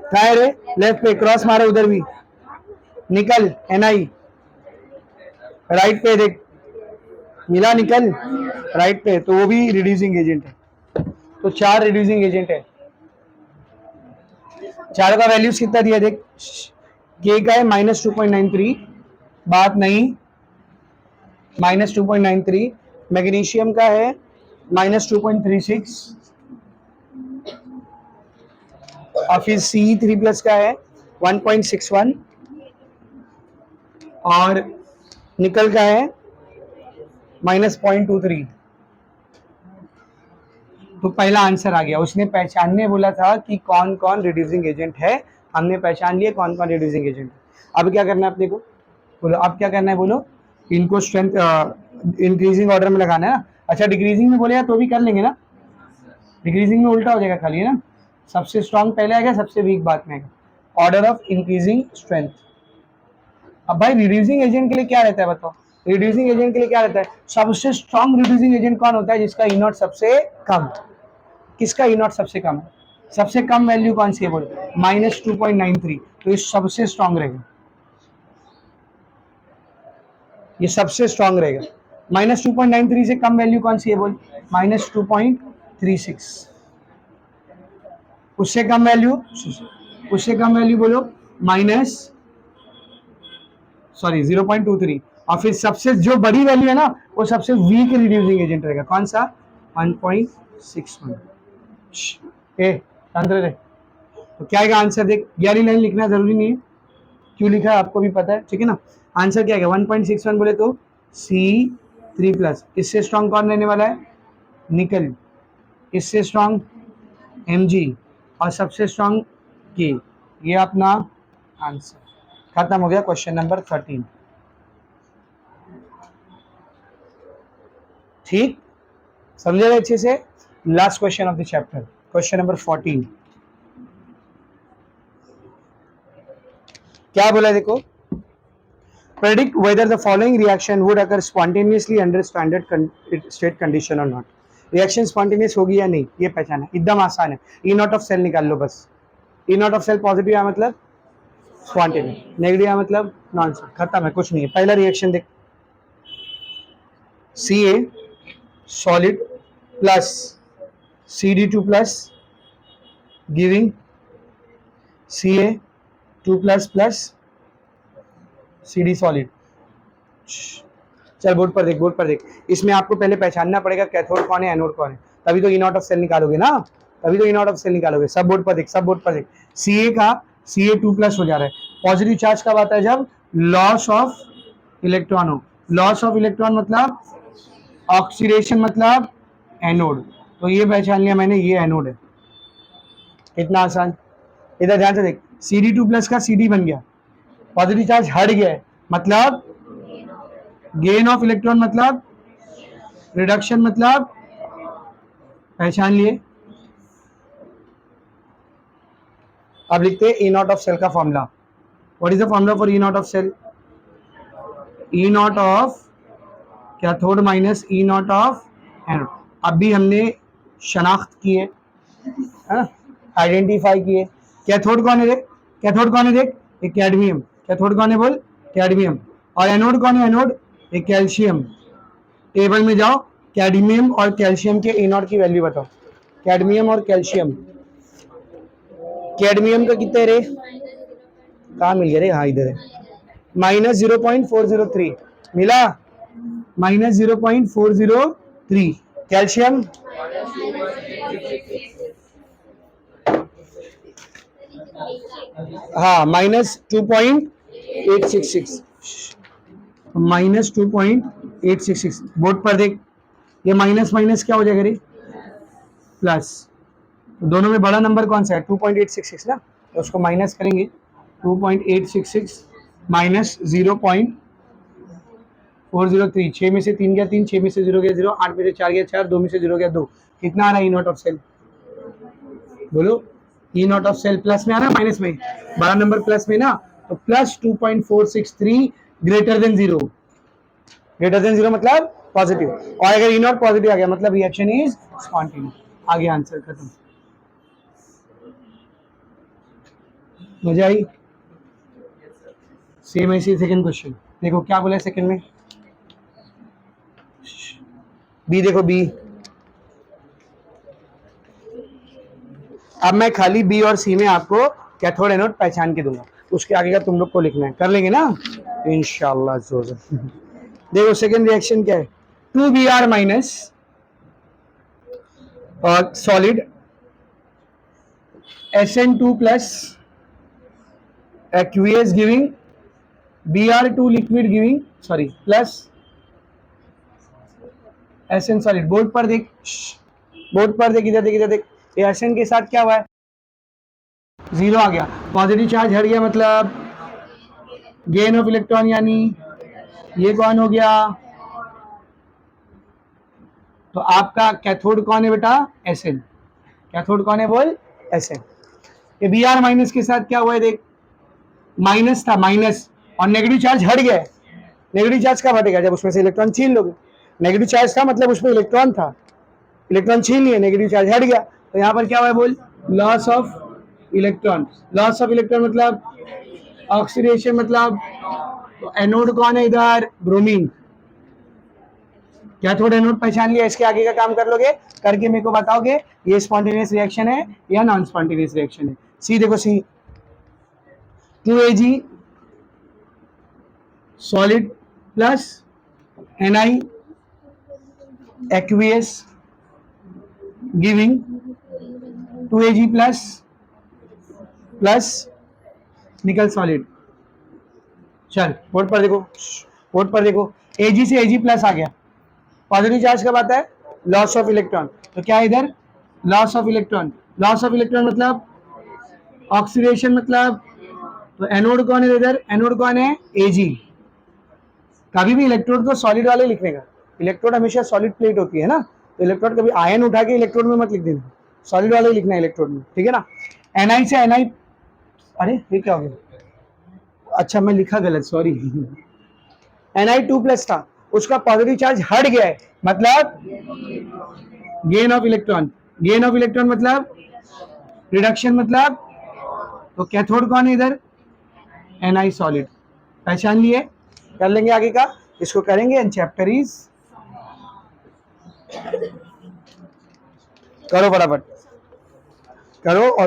क्या है रे? लेफ्ट पे, क्रॉस मारो उधर भी, निकल Ni राइट पे, देख मिला निकल राइट पे, तो वो भी रिड्यूसिंग एजेंट है। तो 4 रिड्यूसिंग एजेंट है। चारों का वैल्यूज कितना दिया देख, के का है -2.93, बात नहीं, -2.93। मैग्नीशियम का है -2.36 और फिर C3+ का है 1.61 और निकल का है -0.23। तो पहला आंसर आ गया। उसने पहचानने बोला था कि कौन कौन रिड्यूसिंग एजेंट है, हमने पहचान लिए कौन कौन रिड्यूसिंग एजेंट है। अब क्या करना है अपने को? बोलो अब क्या करना है, बोलो। इनको स्ट्रेंथ इंक्रीजिंग ऑर्डर में लगाना है ना। अच्छा डिक्रीजिंग में बोलेगा तो भी कर लेंगे ना, डिक्रीजिंग में उल्टा हो जाएगा खाली, है ना। सबसे स्ट्रांग पहले आएगा, सबसे वीक बाद में आएगा. Order of increasing strength. अब भाई रिड्यूसिंग एजेंट के लिए क्या रहता है बताओ? रिड्यूसिंग एजेंट के लिए क्या रहता है? सबसे स्ट्रांग रिड्यूसिंग एजेंट कौन होता है? जिसका ई नॉट सबसे कम. किसका ई नॉट सबसे कम है? सबसे कम वैल्यू कौन सी है बोल? -2.93. तो ये सबसे स्ट्रांग रहेगा, ये सबसे स्ट्रांग रहेगा. -2.93 से कम वैल्यू कौन सी है बोल? -2.36. उससे कम वैल्यू, उससे कम वैल्यू बोलो माइनस, सॉरी 0.23. और फिर सबसे जो बड़ी वैल्यू है ना, वो सबसे वीक रिड्यूसिंग एजेंट रहेगा. कौन सा? 1.61. ए शांत रहे. तो क्या आएगा आंसर? देख, 11 लाइन लिखना जरूरी नहीं है, क्यों लिखा है आपको भी पता है, ठीक है ना. आंसर क्या आएगा? 1.61 बोले तो C3+. इससे स्ट्रॉन्ग कौन रहने वाला है? निकल. इससे स्ट्रॉन्ग Mg. और सबसे स्ट्रॉन्ग के. ये अपना आंसर. खत्म हो गया क्वेश्चन नंबर 13. ठीक, समझे अच्छे से. Last question of the chapter, question number 14. क्या बोला देखो? predict whether the following reaction would occur spontaneously under standard state condition or not. Reaction spontaneous होगी या नहीं, ये पहचान है. एकदम आसान है. ई नॉट ऑफ सेल निकाल लो बस. ई नॉट ऑफ सेल पॉजिटिव या मतलब स्पॉन्टेनियस, नेगेटिव या मतलब नॉन. खत्म है, कुछ नहीं है. पहला रिएक्शन देख, Ca solid plus Cd2+ giving Ca2+ plus Cd solid. चल बोर्ड पर देख, बोर्ड पर देख. इसमें आपको पहले पहचानना पड़ेगा कैथोड कौन है, एनोड कौन है, तभी तो ई नॉट ऑफ सेल निकालोगे ना, तभी तो ई नॉट ऑफ सेल निकालोगे. सब बोर्ड पर देख, सब बोर्ड पर देख. Ca का Ca2+ हो जा रहा है. पॉजिटिव चार्ज कब आता है? जब लॉस ऑफ इलेक्ट्रॉन हो. लॉस ऑफ इलेक्ट्रॉन मतलब ऑक्सीडेशन, मतलब एनोड. तो ये पहचान लिया मैंने, ये एनोड है. कितना आसान. इधर ध्यान से देख, Cd2+ का Cd बन गया, पॉजिटिव चार्ज हट गया है, मतलब गेन ऑफ इलेक्ट्रॉन, मतलब रिडक्शन, मतलब पहचान लिए. अब लिखते हैं ई नॉट ऑफ सेल का formula. What is the formula for E naught of cell? E naught of cathode minus E naught of anode. अभी हमने शनाख्त की है, आइडेंटिफाई किए. कैथोड कौन है देख, कैथोड कौन है देख, एक कैडमियम. कैथोड कौन है बोल? कैडमियम. और एनोड कौन है? एनोड एक कैल्शियम. टेबल में जाओ, कैडमियम और कैल्शियम के ई नॉट की वैल्यू बताओ. कैडमियम और कैल्शियम, कैडमियम का कितने रे, कहाँ मिल गया रे? हाँ इधर है, -0.403 मिला, -0.403. कैल्शियम हाँ -2.866, -2.866. बोर्ड पर देख, ये माइनस माइनस क्या हो जाएगा रे? प्लस. दोनों में बड़ा नंबर कौन सा है? 2.866 ना, तो उसको माइनस करेंगे. 2.866 माइनस 0.403. 6 में से 3 गया 3, 6 में से 0 गया 0, 8 में से 4 गया 4, 2 में से 0 गया 2. कितना आ रहा है ई नॉट ऑफ सेल? बोलो. E naught of cell plus में आ रहा है माइनस में? बड़ा नंबर प्लस में ना, तो plus 2.463 greater than 0. Greater than 0 मतलब पॉजिटिव. और अगर ई नॉट पॉजिटिव आ गया मतलब रिएक्शन इज स्पॉन्टेनियस. आगे आंसर खत्म. मजा आई? सेम ऐसी सेकंड क्वेश्चन देखो क्या बोला है सेकंड में. बी देखो, बी. अब मैं खाली बी और सी में आपको कैथोड एनोड पहचान के दूंगा, उसके आगे का तुम लोग को लिखना है. कर लेंगे ना इंशाल्लाह. देखो सेकंड रिएक्शन क्या है. 2Br माइनस और solid SN2 plus aqueous giving Br2 liquid giving, sorry plus SN solid. Board पर देख, बोर्ड पर देख, इधर देख, इधर देख. ये SN के साथ क्या हुआ है? 0 आ गया, पॉजिटिव चार्ज हट गया, मतलब गेन ऑफ इलेक्ट्रॉन, यानी ये कौन हो गया? तो आपका कैथोड कौन है बेटा? SN. कैथोड कौन है बोल? ऐसे। ये Br माइनस के साथ क्या हुआ है देख, माइनस था माइनस, और नेगेटिव चार्ज हट गया है। नेगेटिव चार्ज कब हटेगा, जब उसमें से इलेक्ट्रॉन छीन लोगे। नेगेटिव चार्ज था मतलब उसमें इलेक्ट्रॉन था, इलेक्ट्रॉन छीन लिए, नेगेटिव चार्ज हट गया, तो यहाँ पर क्या हुआ है बोल, loss of electron. Loss of electron मतलब ऑक्सीडेशन, मतलब तो एनोड कौन है इधर, ब्रोमीन। क्या थोड़ा एनोड पहचान लिया, इसके आगे का काम कर लोगे, करके मेरे को बताओगे ये स्पॉन्टेनियस रिएक्शन है या नॉन स्पॉन्टेनियस रिएक्शन है। सी देखो सी, 2Ag solid plus Ni aqueous giving 2Ag plus निकल सॉलिड। चल बोर्ड पर देखो, बोर्ड पर देखो, Ag से Ag प्लस आ गया, पॉजिटिव चार्ज कब आता है, लॉस ऑफ इलेक्ट्रॉन। तो क्या है इधर, loss of electron. Loss of electron मतलब ऑक्सीडेशन, मतलब तो एनोड कौन है इधर, एनोड कौन है, Ag। कभी भी इलेक्ट्रोड को सॉलिड वाले लिखने का, इलेक्ट्रोड हमेशा सॉलिड प्लेट होती है ना, तो इलेक्ट्रोड कभी आयन उठा के इलेक्ट्रोड में मत लिख देना, सॉलिड वाले लिखना है इलेक्ट्रोड में, ठीक है ना। Ni से Ni, अरे ये क्या हो गया, अच्छा मैं लिखा गलत, सॉरी। Ni2 प्लस था, उसका पॉजिटिव चार्ज हट गया है, मतलब gain of electron. Gain of electron मतलब रिडक्शन, मतलब तो कैथोड कौन है इधर, Ni सॉलिड। पहचान लिए, कर लेंगे आगे का, इसको करेंगे एंड चैप्टर इज, करो फटाफट करो और